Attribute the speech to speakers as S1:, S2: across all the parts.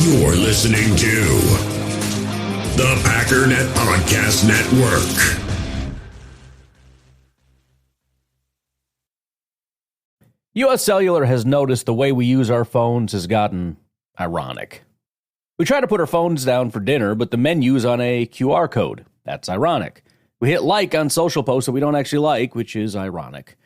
S1: You're listening to the Packernet Podcast Network.
S2: U.S. Cellular has noticed the way we use our phones has gotten ironic. We try to put our phones down for dinner, but the menu's on a QR code. That's ironic. We hit like on social posts that we don't actually like, which is ironic.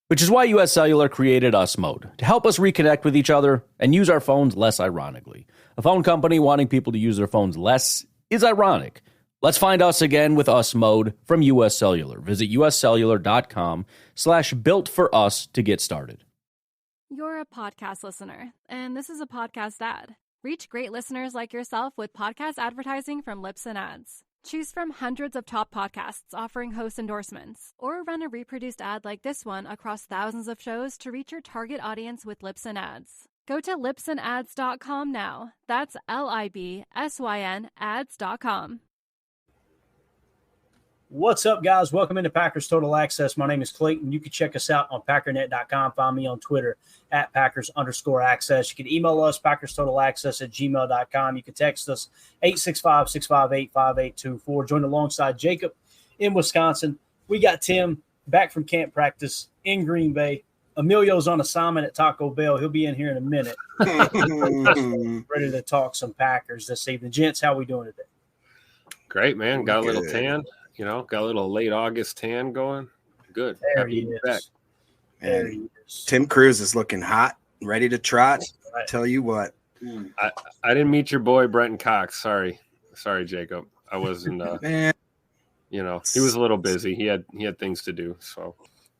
S2: Which is why U.S. Cellular created Us Mode, to help us reconnect with each other and use our phones less ironically. A phone company wanting people to use their phones less is ironic. Let's find us again with Us Mode from U.S. Cellular. Visit uscellular.com/built-for-us to get started.
S3: You're a podcast listener, and this is a podcast ad. Reach great listeners like yourself with podcast advertising from Lips and Ads. Choose from hundreds of top podcasts offering host endorsements, or run a reproduced ad like this one across thousands of shows to reach your target audience with Lips and Ads. Go to lipsandads.com now. That's LIBSYN ads.com.
S4: What's up, guys? Welcome into Packers Total Access. My name is Clayton. You can check us out on Packernet.com. Find me on Twitter at Packers_access. You can email us, PackersTotalAccess@gmail.com. You can text us 865-658-5824. Join alongside Jacob in Wisconsin. We got Tim back from camp practice in Green Bay. Emilio's on assignment at Taco Bell. He'll be in here in a minute. Ready to talk some Packers this evening. Gents, how we doing today?
S5: Great, man. Got a little tan. Got a little late August tan going. Good.
S4: There he is.
S5: Back.
S4: There he is.
S6: Tim Cruz is looking hot, ready to trot.
S4: Right.
S6: Tell you what.
S5: I didn't meet your boy Brenton Cox. Sorry, Jacob. I wasn't.
S6: Man.
S5: He was a little busy. He had things to do. So,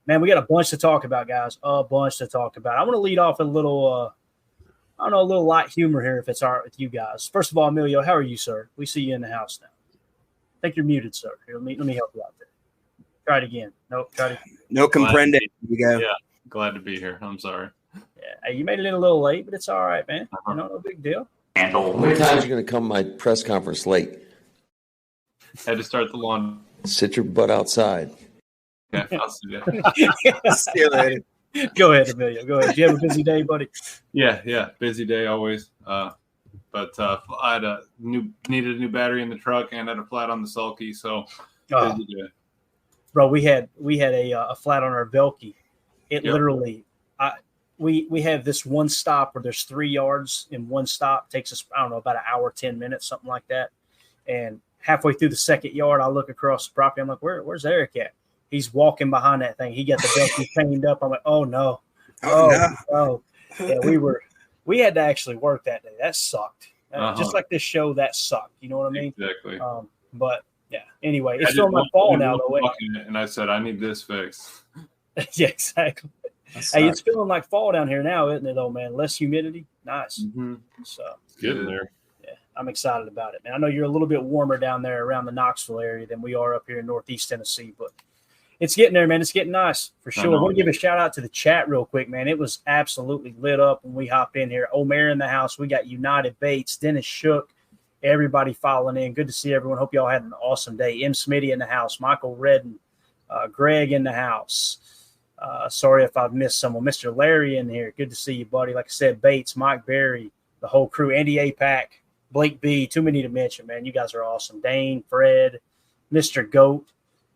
S4: man, we got a bunch to talk about, guys. A bunch to talk about. I want to lead off a little, a little light humor here, if it's all right with you guys. First of all, Emilio, how are you, sir? We see you in the house now. I think you're muted, sir. Here, let me help you out there. Try it again. Nope, try it again.
S6: No comprende. You go.
S7: Yeah, glad to be here. I'm sorry.
S4: Yeah, hey, you made it in a little late, but it's all right, man. No big deal.
S8: How many times are you going to come to my press conference late?
S7: Had to start the lawn.
S8: Sit your butt outside.
S7: Yeah, I'll see you.
S6: See you later.
S4: Go ahead, Emilio. Go ahead. Did you have a busy day, buddy?
S7: Yeah. Busy day always. But I needed a new battery in the truck and had a flat on the sulky, so busy day.
S4: Bro, we had a flat on our Velke. It literally, we have this one stop where there's 3 yards in one stop. Takes us, I don't know, about an hour, 10 minutes, something like that. And halfway through the second yard, I look across the property. I'm like, where's Eric at? He's walking behind that thing. He got the Velke chained up. I'm like, oh no. Oh. Yeah, we had to actually work that day. That sucked. Just like this show, that sucked. You know what I mean?
S7: Exactly.
S4: But yeah. Anyway, it's still my fall now, though.
S7: And I said, I need this fixed.
S4: Yeah, exactly. Hey, it's feeling like fall down here now, isn't it, though, man? Less humidity. Nice.
S7: Mm-hmm.
S4: So
S5: it's good in there.
S4: Yeah, I'm excited about it, man. I know you're a little bit warmer down there around the Knoxville area than we are up here in Northeast Tennessee, but it's getting there, man. It's getting nice for sure. I want to give a shout out to the chat real quick, man. It was absolutely lit up when we hopped in here. Omer in the house. We got United Bates, Dennis Shook, everybody following in. Good to see everyone. Hope y'all had an awesome day. M. Smitty in the house. Michael Redden, Greg in the house. Sorry if I've missed someone. Mr. Larry in here. Good to see you, buddy. Like I said, Bates, Mike Berry, the whole crew. Andy APAC, Blake B. Too many to mention, man. You guys are awesome. Dane, Fred, Mr. Goat,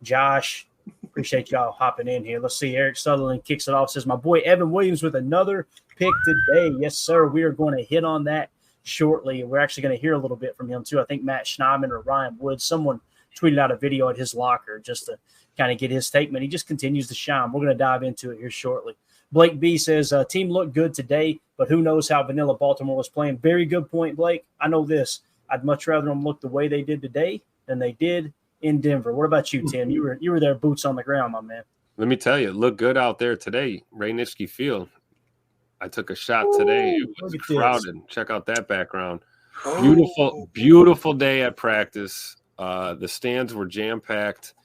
S4: Josh. Appreciate y'all hopping in here. Let's see. Eric Sutherland kicks it off. Says, my boy Evan Williams with another pick today. Yes, sir. We are going to hit on that shortly. We're actually going to hear a little bit from him, too. I think Matt Schneidman or Ryan Wood, someone tweeted out a video at his locker just to kind of get his statement. He just continues to shine. We're going to dive into it here shortly. Blake B says, team looked good today, but who knows how vanilla Baltimore was playing. Very good point, Blake. I know this. I'd much rather them look the way they did today than they did in Denver. What about you, Tim? You were there, boots on the ground, my man.
S5: Let me tell you, it looked good out there today. Ray Nitschke Field. I took a shot today. It was crowded. Check out that background. Beautiful day at practice. The stands were jam-packed.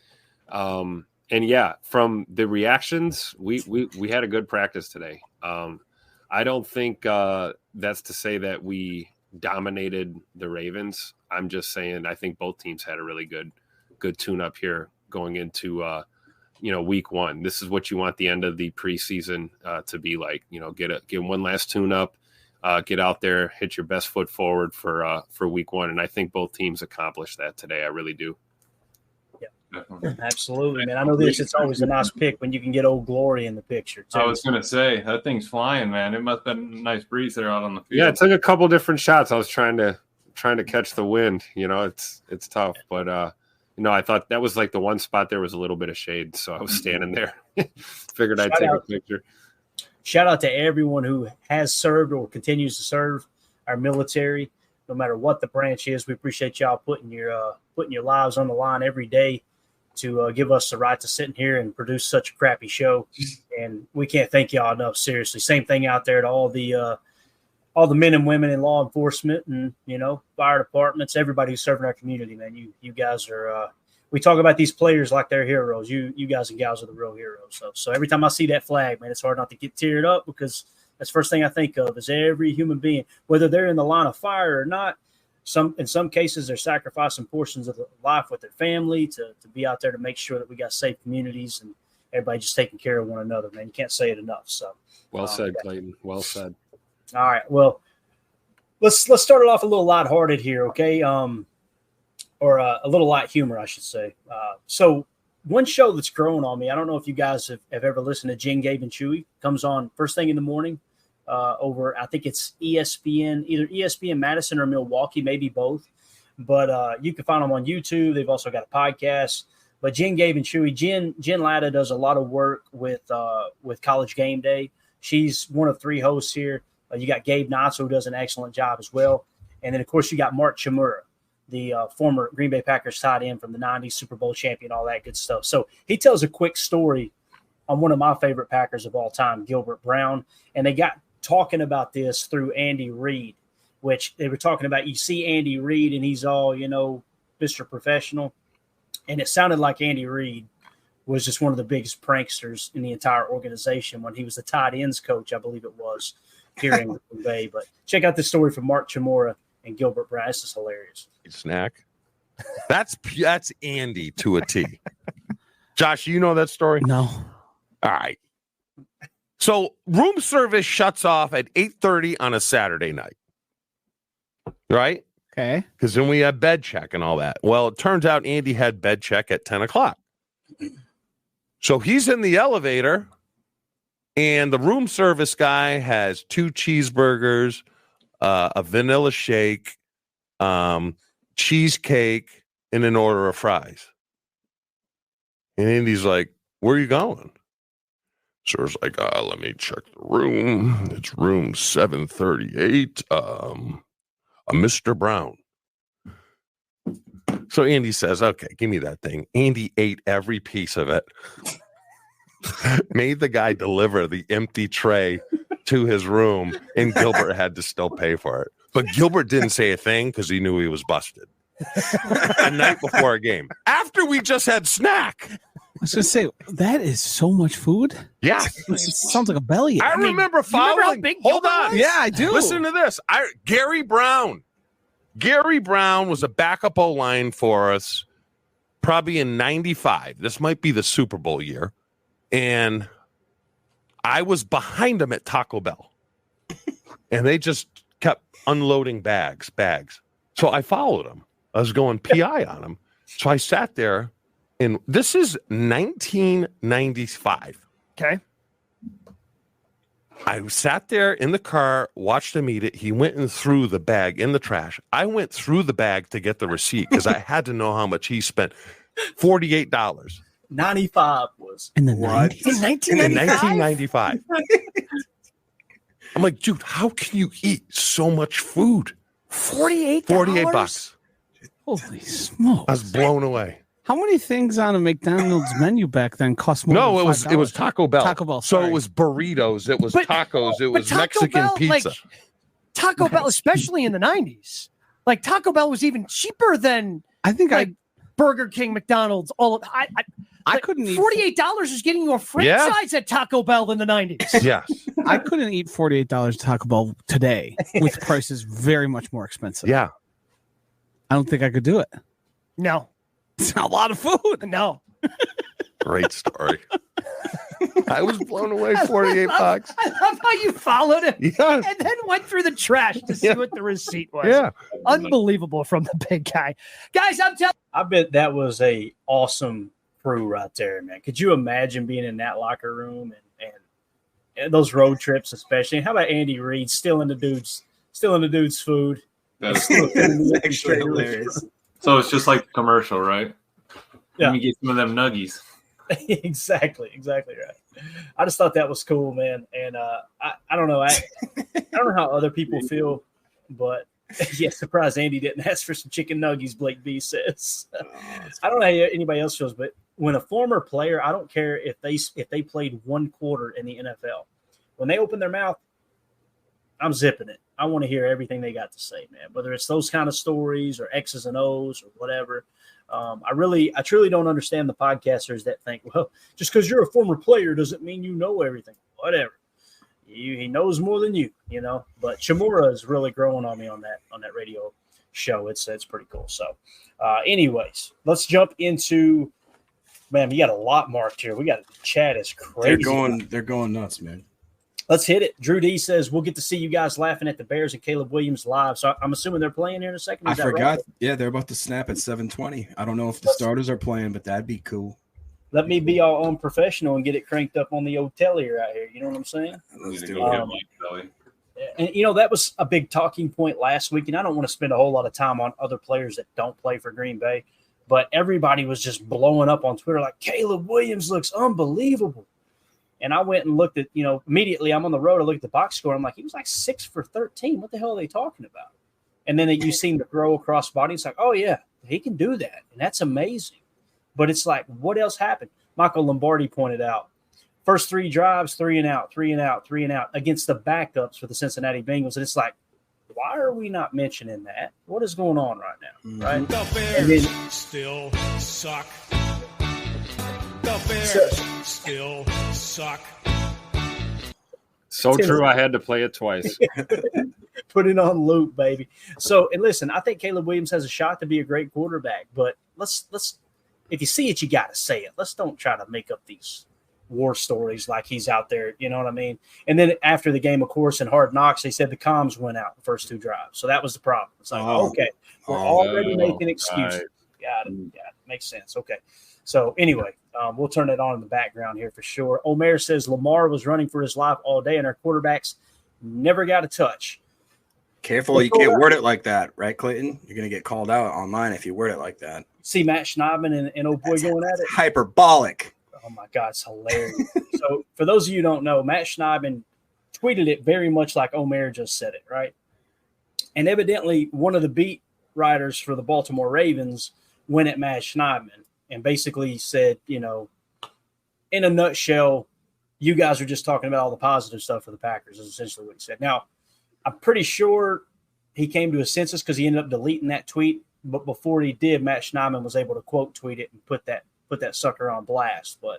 S5: And yeah, from the reactions, we had a good practice today. I don't think that's to say that we dominated the Ravens. I'm just saying I think both teams had a really good tune-up here going into week one. This is what you want the end of the preseason to be like. Get one last tune-up. get out there, hit your best foot forward for week one. And I think both teams accomplished that today. I really do.
S7: Definitely.
S4: Absolutely, man. I know it's always a nice pick when you can get Old Glory in the picture, too.
S7: I was going to say, that thing's flying, man. It must have been a nice breeze there out on the field.
S5: Yeah, it took a couple different shots. I was trying to catch the wind. It's tough. But, I thought that was like the one spot there was a little bit of shade. So I was standing there. Figured I'd take a picture. Shout
S4: out to everyone who has served or continues to serve our military, no matter what the branch is. We appreciate y'all putting your lives on the line every day to give us the right to sit in here and produce such a crappy show. And we can't thank y'all enough. Seriously. Same thing out there to all the men and women in law enforcement and, fire departments, everybody who's serving our community, man. You guys are, we talk about these players like they're heroes. You guys and gals are the real heroes. So every time I see that flag, man, it's hard not to get teared up because that's the first thing I think of is every human being, whether they're in the line of fire or not. In some cases, they're sacrificing portions of their life with their family to be out there to make sure that we got safe communities and everybody just taking care of one another, man. You can't say it enough. So
S5: well said, Clayton. Well said.
S4: All right. Well, let's start it off a little lighthearted here, okay? Or a little light humor, I should say. So one show that's growing on me, I don't know if you guys have ever listened to Jen, Gabe, and Chewy. Comes on first thing in the morning. Over, I think it's ESPN, either ESPN Madison or Milwaukee, maybe both. But you can find them on YouTube. They've also got a podcast. But Jen, Gabe, and Chewy, Jen Latta does a lot of work with College Game Day. She's one of three hosts here. You got Gabe Knotts, who does an excellent job as well. And then, of course, you got Mark Chmura, the former Green Bay Packers tight end from the 90s, Super Bowl champion, all that good stuff. So he tells a quick story on one of my favorite Packers of all time, Gilbert Brown. And they got talking about this through Andy Reid, which they were talking about. You see Andy Reid and he's all, Mr. Professional. And it sounded like Andy Reid was just one of the biggest pranksters in the entire organization when he was the tight ends coach, I believe it was, here in Green Bay. But check out this story from Mark Chmura and Gilbert Brown. This is hilarious.
S9: Snack. That's Andy to a T. Josh, you know that story?
S10: No.
S9: All right. So room service shuts off at 8:30 on a Saturday night, right?
S10: Okay.
S9: Because then we have bed check and all that. Well, it turns out Andy had bed check at 10 o'clock. So he's in the elevator, and the room service guy has 2 cheeseburgers, a vanilla shake, cheesecake, and an order of fries. And Andy's like, "Where are you going?" So it's like, let me check the room. It's room 738. Mr. Brown. So Andy says, okay, give me that thing. Andy ate every piece of it. Made the guy deliver the empty tray to his room, and Gilbert had to still pay for it. But Gilbert didn't say a thing because he knew he was busted. A night before a game. After we just had snack.
S10: I was going to say, that is so much food.
S9: Yeah.
S10: It sounds like a belly.
S9: I remember following.
S11: Remember how big
S9: Hold
S11: Gilbert
S9: on.
S11: was?
S10: Yeah, I do.
S9: Listen to this. Gary Brown. Gary Brown was a backup O-line for us probably in 95. This might be the Super Bowl year. And I was behind him at Taco Bell. And they just kept unloading bags. So I followed him. I was going PI on him. So I sat there. And this is 1995.
S11: Okay.
S9: I sat there in the car, watched him eat it. He went and threw the bag in the trash. I went through the bag to get the receipt because I had to know how much he spent. $48.
S4: 95 was.
S10: In the 90s?
S11: In 1995?
S9: 1995. I'm like, dude, how can you eat so much food?
S11: $48?
S9: $48.
S10: Holy smokes.
S9: I was blown away.
S10: How many things on a McDonald's menu back then cost more
S9: No,
S10: than $5?
S9: it was Taco Bell.
S10: Taco Bell,
S9: So
S10: sorry.
S9: it was burritos, it was tacos, it was
S11: Taco
S9: Mexican
S11: Bell,
S9: pizza.
S11: like, Taco Bell, especially in the 90s. Like, Taco Bell was even cheaper than
S10: I think
S11: Burger King, McDonald's, all of
S10: I couldn't eat
S11: $48 is getting you a franchise at Taco Bell in the 90s.
S9: Yes.
S10: I couldn't eat $48 Taco Bell today with prices very much more expensive.
S9: Yeah.
S10: I don't think I could do it.
S11: No.
S10: It's a lot of food.
S11: No.
S9: Great story. I was blown away. $48.
S11: I love how you followed him
S9: Yeah.
S11: and then went through the trash to see what the receipt was.
S9: Yeah.
S11: Unbelievable from the big guy. Guys, I'm telling
S4: I bet that was a awesome crew right there, man. Could you imagine being in that locker room and those road trips, especially? How about Andy Reid stealing the dude's food?
S7: That's
S6: actually hilarious.
S7: So it's just like the commercial, right?
S4: Yeah.
S7: Let me get some of them nuggies.
S4: exactly right. I just thought that was cool, man. And I don't know. I don't know how other people feel, but yeah, surprised Andy didn't ask for some chicken nuggies, Blake B says. I don't know how anybody else feels, but when a former player, I don't care if they played one quarter in the NFL, when they open their mouth, I'm zipping it. I want to hear everything they got to say, man, whether it's those kind of stories or X's and O's or whatever. I truly don't understand the podcasters that think, well, just because you're a former player doesn't mean you know everything. Whatever. He knows more than you, But Chmura is really growing on me on that radio show. It's pretty cool. So, anyways, let's jump into. Man, we got a lot marked here. We got the chat is crazy.
S6: They're going nuts, man.
S4: Let's hit it. Drew D says we'll get to see you guys laughing at the Bears and Caleb Williams live. So I'm assuming they're playing here in a second.
S6: I forgot. Right? Yeah, they're about to snap at 7:20. I don't know if the starters are playing, but that'd be cool.
S4: Let me be all unprofessional and get it cranked up on the old telly right here. You know what I'm saying?
S6: Let's do it.
S4: And that was a big talking point last week. And I don't want to spend a whole lot of time on other players that don't play for Green Bay, but everybody was just blowing up on Twitter like Caleb Williams looks unbelievable. And I went and looked at, immediately I'm on the road. I look at the box score. I'm like, he was like 6 for 13. What the hell are they talking about? And then you see him to throw across body. It's like, oh, yeah, he can do that. And that's amazing. But it's like, what else happened? Michael Lombardi pointed out, first 3 drives, 3 and out, 3 and out, 3 and out against the backups for the Cincinnati Bengals. And it's like, why are we not mentioning that? What is going on right now? Right?
S1: The Bears still suck. The Bears still suck.
S5: So true. I had to play it twice.
S4: Put it on loop, baby. So, and listen, I think Caleb Williams has a shot to be a great quarterback, but let's if you see it, you got to say it. Let's don't try to make up these war stories like he's out there. You know what I mean? And then after the game, of course, in Hard Knocks, they said the comms went out the first 2 drives. So that was the problem. It's like, okay, we're already making excuses.
S5: Right.
S4: Got it. Makes sense. Okay. So anyway, we'll turn it on in the background here for sure. Omer says Lamar was running for his life all day, and our quarterbacks never got a touch.
S6: Careful, you can't word it like that, right, Clayton? You're going to get called out online if you word it like that.
S4: See Matt Schneidman and old boy going at it?
S6: Hyperbolic.
S4: Oh, my God, it's hilarious. So for those of you who don't know, Matt Schneidman tweeted it very much like Omer just said it, right? And evidently one of the beat writers for the Baltimore Ravens went at Matt Schneidman and basically said, in a nutshell, you guys are just talking about all the positive stuff for the Packers is essentially what he said. Now, I'm pretty sure he came to his senses because he ended up deleting that tweet. But before he did, Matt Schneidman was able to quote tweet it and put that sucker on blast. But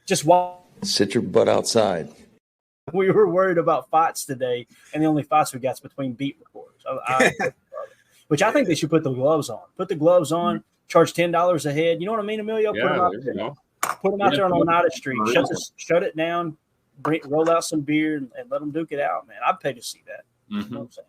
S4: just while
S8: Sit your butt outside.
S4: we were worried about fights today, and the only fights we got is between beat reporters. Which I think they should put the gloves on. Put the gloves on, charge $10 a head. You know what I mean, Emilio?
S5: Yeah,
S4: Put them out there on Oneida Street. Shut it down. Roll out some beer and let them duke it out, man. I'd pay to see that. You know what I'm saying?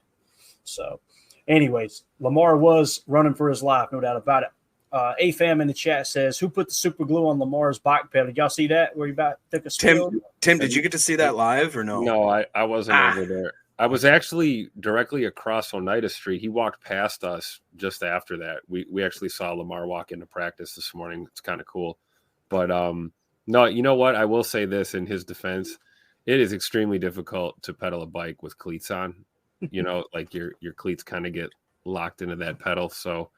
S4: So, anyways, Lamar was running for his life, no doubt about it. AFAM in the chat says, who put the super glue on Lamar's bike pedal? Did y'all see that where he took a spill?
S6: Tim, did you get to see that live or no?
S5: No, I wasn't over there. I was actually directly across Oneida Street. He walked past us just after that. We actually saw Lamar walk into practice this morning. It's kind of cool. But no, you know what? I will say this in his defense. It is extremely difficult to pedal a bike with cleats on. Like your cleats kind of get locked into that pedal. So,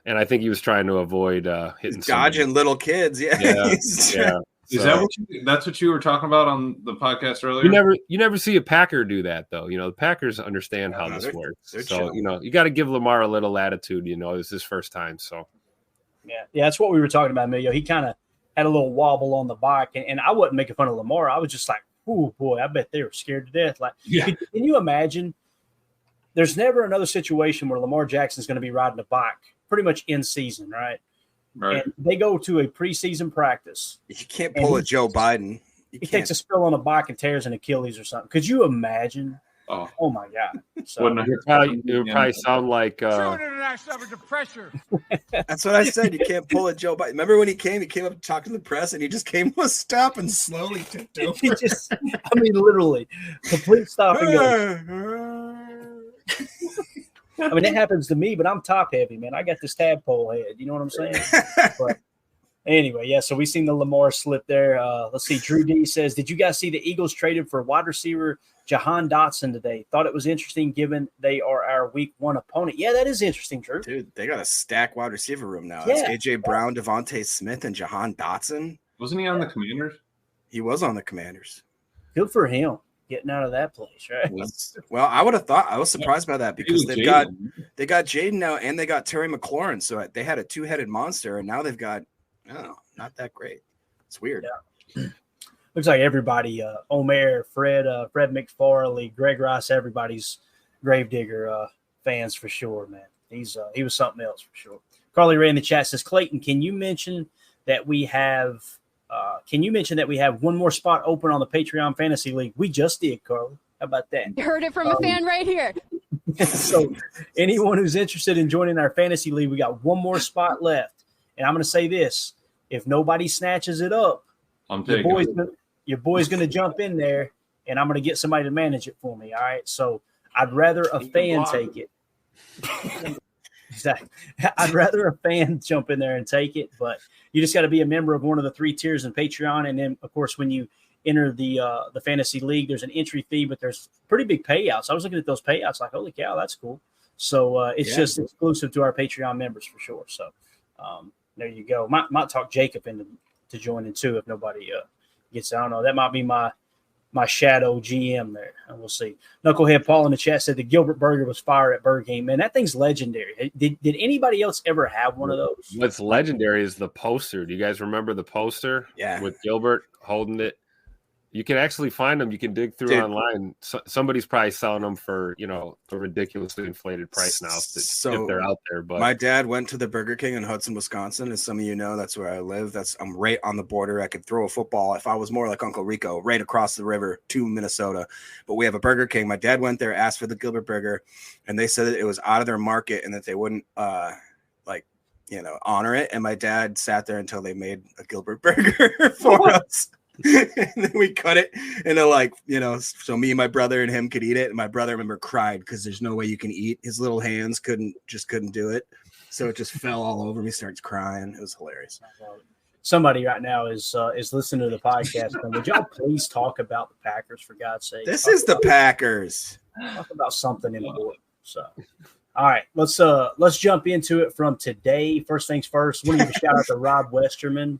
S5: and I think he was trying to avoid hitting
S6: dodging little kids. Yeah.
S5: Yeah.
S7: Is that that's what you were talking about on the podcast earlier?
S5: You never see a Packer do that though. The Packers understand how this works. So, you got to give Lamar a little latitude, it's his first time. So,
S4: yeah, that's what we were talking about, Emilio. He kind of had a little wobble on the bike, and I wasn't making fun of Lamar. I was just like, oh boy, I bet they were scared to death. Like, can you imagine? There's never another situation where Lamar Jackson's going to be riding a bike pretty much in season, right? Right. And they go to a preseason practice.
S6: You can't pull a Joe Biden.
S4: he takes a spill on a bike and tears an Achilles or something. Could you imagine? Oh my God. So,
S5: it would probably sound like
S11: pressure.
S6: That's what I said. You can't pull a Joe Biden. Remember when he came up talking to the press and he just came to a stop and slowly tipped over.
S4: he just, I mean, literally, complete stop and go. I mean, it happens to me, but I'm top heavy, man. I got this tadpole head. You know what I'm saying? But anyway, yeah, so we seen the Lamar slip there. Let's see. Drew D says, did you guys see the Eagles traded for wide receiver Jahan Dotson today? Thought it was interesting given they are our week 1 opponent. Yeah, that is interesting, Drew.
S6: Dude, they got a stacked wide receiver room now.
S4: Yeah.
S6: It's A.J. Brown, Devontae Smith, and Jahan Dotson.
S7: Wasn't he on the Commanders?
S6: He was on the Commanders.
S4: Good for him getting out of that place, right?
S6: Well, I would have thought. I was surprised by that because they got Jaden now and they got Terry McLaurin. So they had a 2-headed monster, and now they've got, not that great. It's weird.
S4: Yeah. Looks like everybody, Omer, Fred McFarley, Greg Rice, everybody's Gravedigger fans for sure, man. He was something else for sure. Carly Ray in the chat says, Clayton, can you mention that we have one more spot open on the Patreon Fantasy League? We just did, Carly. How about that?
S12: You heard it from a fan right here.
S4: So anyone who's interested in joining our fantasy league, we got one more spot left. And I'm going to say this. If nobody snatches it up, your boy's going to jump in there, and I'm going to get somebody to manage it for me, all right? So I'd rather a fan take it. Exactly. I'd rather a fan jump in there and take it, but you just got to be a member of one of the 3 tiers in Patreon. And then, of course, when you enter the fantasy league, there's an entry fee, but there's pretty big payouts. I was looking at those payouts like, holy cow, that's cool. So it's just exclusive to our Patreon members for sure. So there you go. Might talk Jacob into joining too if nobody gets. I don't know. That might be my shadow GM there, and we'll see. Knucklehead Paul in the chat said the Gilbert Burger was fire at Burger King. Man, that thing's legendary. Did anybody else ever have one of those?
S5: What's legendary is the poster. Do you guys remember the poster?
S6: Yeah.
S5: With Gilbert holding it. You can actually find them. You can dig through online. Somebody's probably selling them for, a ridiculously inflated price now if they're out there. But
S6: my dad went to the Burger King in Hudson, Wisconsin. As some of you know, that's where I live. I'm right on the border. I could throw a football if I was more like Uncle Rico, right across the river to Minnesota. But we have a Burger King. My dad went there, asked for the Gilbert Burger, and they said that it was out of their market and that they wouldn't honor it. And my dad sat there until they made a Gilbert Burger for us. And then we cut it and so me and my brother and him could eat it. And my brother, I remember, cried because there's no way you can eat. His little hands couldn't do it. So it just fell all over me, starts crying. It was hilarious.
S4: Somebody right now is listening to the podcast. And would y'all please talk about the Packers, for God's sake?
S6: This is the Packers.
S4: Talk about something important. So all right, let's jump into it from today. First things first, I want to give a shout out to Rob Westerman.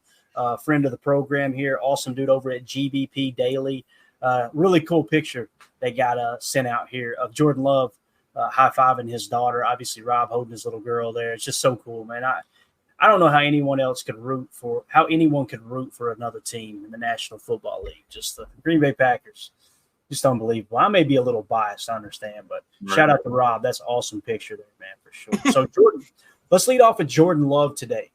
S4: Friend of the program here, awesome dude over at GBP Daily. Really cool picture they got sent out here of Jordan Love high-fiving his daughter. Obviously, Rob holding his little girl there. It's just so cool, man. I don't know how anyone could root for another team in the National Football League. Just the Green Bay Packers. Just unbelievable. I may be a little biased, I understand, but shout out to Rob. That's an awesome picture there, man, for sure. So, Jordan, let's lead off with Jordan Love today.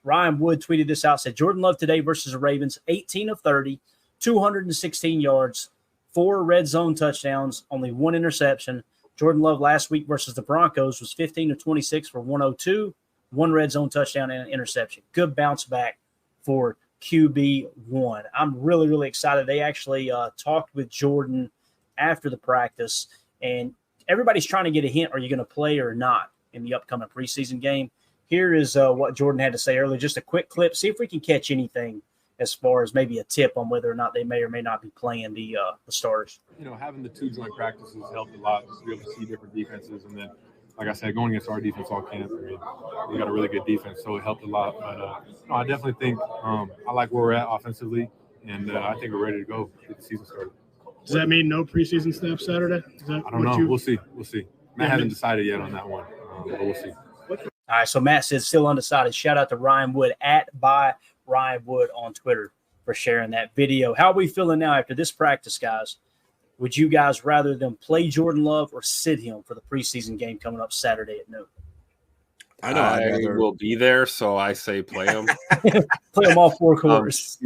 S4: Ryan Wood tweeted this out, said Jordan Love today versus the Ravens, 18 of 30, 216 yards, 4 red zone touchdowns, only 1 interception. Jordan Love last week versus the Broncos was 15 of 26 for 102, 1 red zone touchdown and an interception. Good bounce back for QB1. I'm really, really excited. They actually talked with Jordan after the practice, and everybody's trying to get a hint, are you going to play or not in the upcoming preseason game? Here is what Jordan had to say earlier. Just a quick clip. See if we can catch anything as far as maybe a tip on whether or not they may or may not be playing the starters.
S13: Having the 2 joint practices helped a lot just to be able to see different defenses. And then, like I said, going against our defense all camp, we got a really good defense, so it helped a lot. But I definitely think I like where we're at offensively, and I think we're ready to go get the season started.
S14: Does that mean no preseason snaps Saturday?
S13: I don't know. We'll see. Matt hasn't decided yet on that one, but we'll see.
S4: All right, so Matt says still undecided. Shout out to Ryan Wood @by Ryan Wood on Twitter for sharing that video. How are we feeling now after this practice, guys? Would you guys rather them play Jordan Love or sit him for the preseason game coming up Saturday at noon?
S6: I know.
S5: I will be there, so I say play them.
S4: Play them all 4 quarters.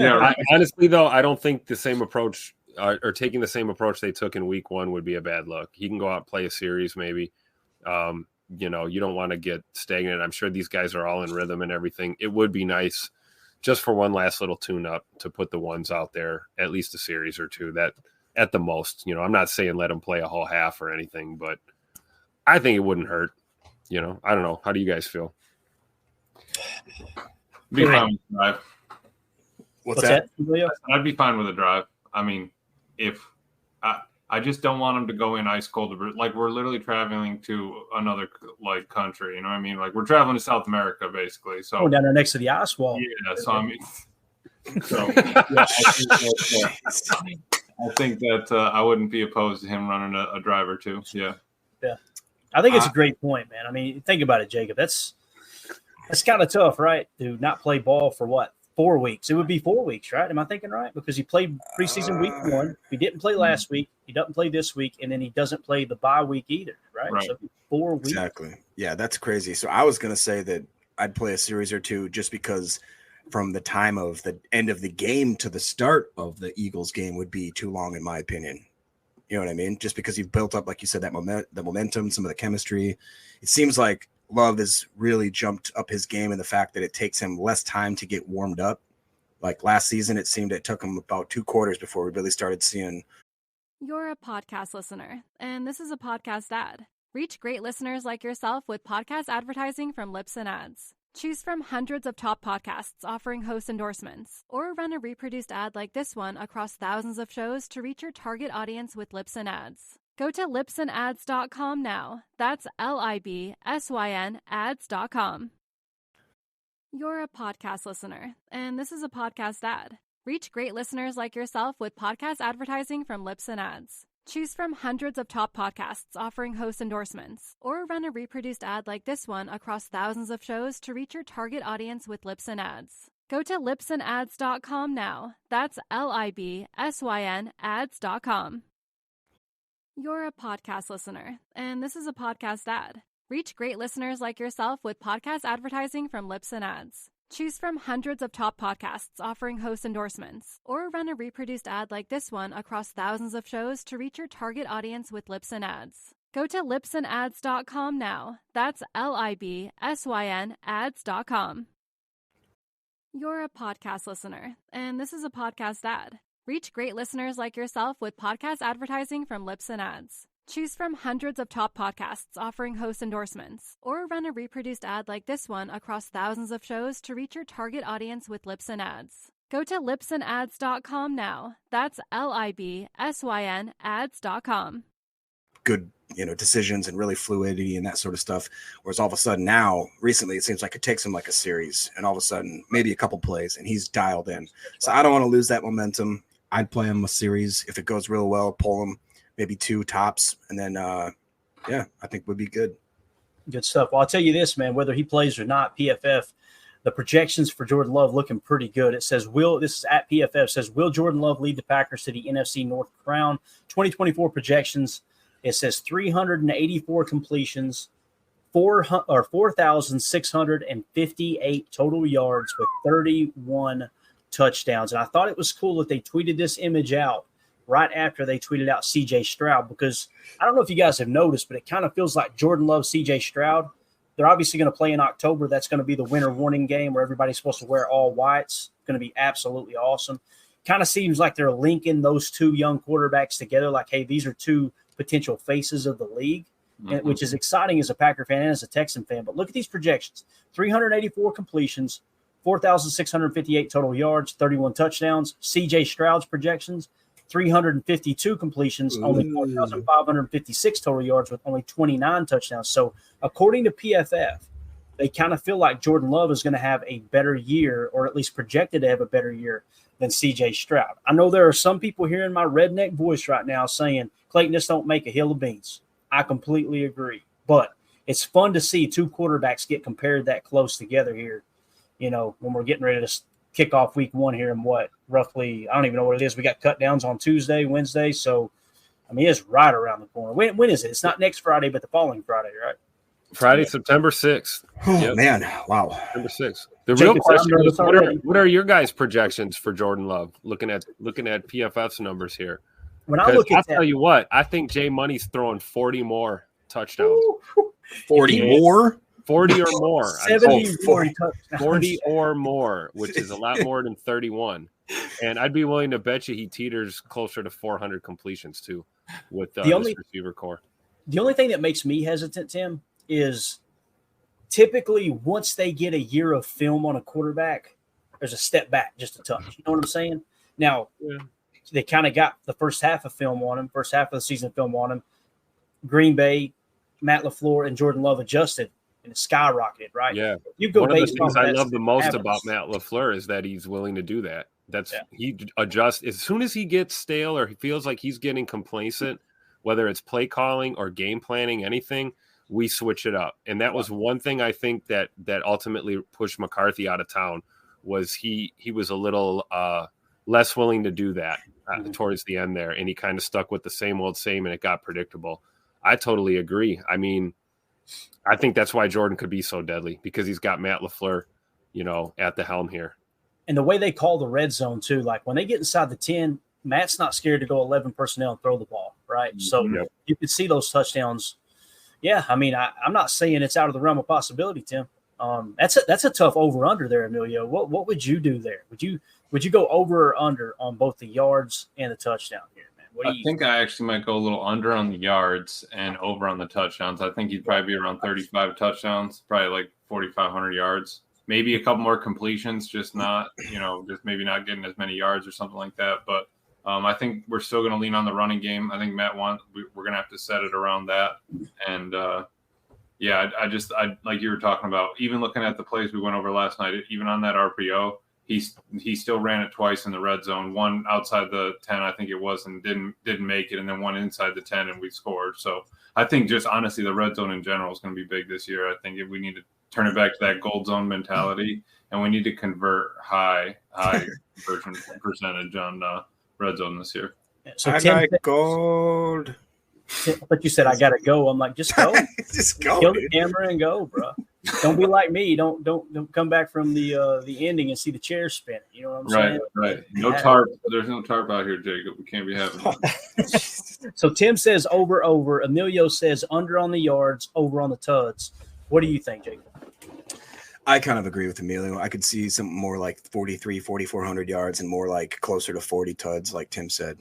S5: Honestly, though, I don't think the same approach or taking the same approach they took in week 1 would be a bad look. He can go out and play a series maybe. You don't want to get stagnant. I'm sure these guys are all in rhythm and everything. It would be nice just for one last little tune-up to put the ones out there, at least a series or two, that at the most. I'm not saying let them play a whole half or anything, but I think it wouldn't hurt. I don't know. How do you guys feel?
S7: Be fine with the drive.
S6: What's that?
S7: I'd be fine with a drive. I mean, if I just don't want them to go in ice cold. Like, we're literally traveling to another country. You know what I mean? Like, we're traveling to South America basically. So
S4: down there next to the ice wall.
S7: Yeah. So I mean, I think that I wouldn't be opposed to him running a drive or two. Yeah.
S4: Yeah. I think it's a great point, man. I mean, think about it, Jacob. That's kind of tough, right? To not play ball for what? 4 weeks. It would be 4 weeks, right? Am I thinking right? Because he played preseason week 1. He didn't play last week. He doesn't play this week, and then he doesn't play the bye week either, right? So 4 weeks.
S6: Exactly. Yeah, that's crazy. So I was going to say that I'd play a series or two just because from the time of the end of the game to the start of the Eagles game would be too long, in my opinion. You know what I mean? Just because you've built up, like you said, the momentum, some of the chemistry. It seems like Love has really jumped up his game in the fact that it takes him less time to get warmed up. Like last season, it seemed it took him about 2 quarters before we really started seeing.
S3: You're a podcast listener, and this is a podcast ad. Reach great listeners like yourself with podcast advertising from Lips and Ads. Choose from hundreds of top podcasts offering host endorsements, or run a reproduced ad like this one across thousands of shows to reach your target audience with Lips and Ads. Go to lipsandads.com now. That's LIBSYN ads.com. You're a podcast listener, and this is a podcast ad. Reach great listeners like yourself with podcast advertising from Lips and Ads. Choose from hundreds of top podcasts offering host endorsements, or run a reproduced ad like this one across thousands of shows to reach your target audience with Lips and Ads. Go to lipsandads.com now. That's LIBSYN ads.com. You're a podcast listener, and this is a podcast ad. Reach great listeners like yourself with podcast advertising from Lips and Ads. Choose from hundreds of top podcasts offering host endorsements, or run a reproduced ad like this one across thousands of shows to reach your target audience with Lips and Ads. Go to lipsandads.com now. That's LIBSYN ads.com. You're a podcast listener, and this is a podcast ad. Reach great listeners like yourself with podcast advertising from Lips and Ads. Choose from hundreds of top podcasts offering host endorsements, or run a reproduced ad like this one across thousands of shows to reach your target audience with Lips and Ads. Go to lipsandads.com now. That's LIBSYN ads.com.
S6: Good, decisions and really fluidity and that sort of stuff. Whereas all of a sudden now, recently, it seems like it takes him like a series, and all of a sudden, maybe a couple plays, and he's dialed in. So I don't want to lose that momentum. I'd play him a series. If it goes real well, pull him maybe 2 tops, and then, I think would be good.
S4: Good stuff. Well, I'll tell you this, man, whether he plays or not, PFF, the projections for Jordan Love looking pretty good. It says, this is at PFF, says, will Jordan Love lead the Packers to the NFC North crown? 2024 projections, it says 384 completions, 4,658 total yards with 31 touchdowns. And I thought it was cool that they tweeted this image out right after they tweeted out CJ Stroud, because I don't know if you guys have noticed, but it kind of feels like Jordan Love, CJ Stroud, they're obviously going to play in October. That's going to be the winter warning game where everybody's supposed to wear all whites. It's going to be absolutely awesome. Kind of seems like they're linking those 2 young quarterbacks together. Like, hey, these are 2 potential faces of the league, which is exciting as a Packer fan and as a Texan fan. But look at these projections: 384 completions, 4,658 total yards, 31 touchdowns. CJ Stroud's projections: 352 completions, only 4,556 total yards with only 29 touchdowns. So according to PFF, they kind of feel like Jordan Love is going to have a better year, or at least projected to have a better year than CJ Stroud. I know there are some people hearing my redneck voice right now saying, Clayton, this don't make a hill of beans. I completely agree. But it's fun to see 2 quarterbacks get compared that close together here, when we're getting ready to kick off week 1 here in roughly, I don't even know what it is. We got cut downs on Tuesday, Wednesday. So, it's right around the corner. When is it? It's not next Friday, but the following Friday, right?
S5: Friday, September 6th.
S6: Oh, man. Wow.
S5: September 6th. The real question is, what are your guys' projections for Jordan Love? Looking at PFF's numbers here.
S4: When I look at
S5: I'll tell you what, I think Jay Money's throwing 40 more touchdowns.
S6: 40 more?
S5: 40 or more.
S4: 40
S5: or more, which is a lot more than 31. And I'd be willing to bet you he teeters closer to 400 completions too with this receiver core.
S4: The only thing that makes me hesitant, Tim, is typically once they get a year of film on a quarterback, there's a step back just a touch. You know what I'm saying? Now, they kind of got the first half of film on him, first half of the season film on him. Green Bay, Matt LaFleur, and Jordan Love adjusted, and it skyrocketed, right?
S5: Yeah.
S4: You go
S5: One of the
S4: based
S5: things
S4: on
S5: I
S4: that
S5: love the most
S4: happens.
S5: about Matt LaFleur is that he's willing to do that. He adjusts as soon as he gets stale or he feels like he's getting complacent, whether it's play calling or game planning, anything, we switch it up. And that was one thing I think that ultimately pushed McCarthy out of town was he was a little less willing to do that towards the end there. And he kind of stuck with the same old same, and it got predictable. I totally agree. I mean, I think that's why Jordan could be so deadly, because he's got Matt LaFleur, at the helm here.
S4: And the way they call the red zone too, like when they get inside the 10, Matt's not scared to go 11 personnel and throw the ball, right? So you could see those touchdowns. Yeah, I mean, I'm not saying it's out of the realm of possibility, Tim. That's a tough over under there, Emilio. What would you do there? Would you go over or under on both the yards and the touchdown here, man?
S7: I think I actually might go a little under on the yards and over on the touchdowns. I think he'd probably be around 35 touchdowns, probably like 4,500 yards. Maybe a couple more completions, just not, just maybe not getting as many yards or something like that. But I think we're still going to lean on the running game. I think Matt we're going to have to set it around that. And I like you were talking about, even looking at the plays we went over last night, even on that RPO, he still ran it twice in the red zone, one outside the 10, I think it was, and didn't make it, and then one inside the 10, and we scored. So I think just honestly, the red zone in general is going to be big this year. I think if we need to turn it back to that gold zone mentality, and we need to convert high conversion percentage on red zone this year.
S4: So
S6: I got gold.
S4: But you said I gotta go. I'm like, just go,
S6: just go.
S4: Kill the camera and go, bro. Don't be like me. Don't come back from the ending and see the chair spinning. You know what I'm saying?
S7: Right. No tarp. There's no tarp out here, Jacob. We can't be having that.
S4: So Tim says over. Emilio says under on the yards, over on the tuds. What do you think, Jacob?
S6: I kind of agree with Emilio. I could see something more like 4,400 yards and more like closer to 40 tuds, like Tim said.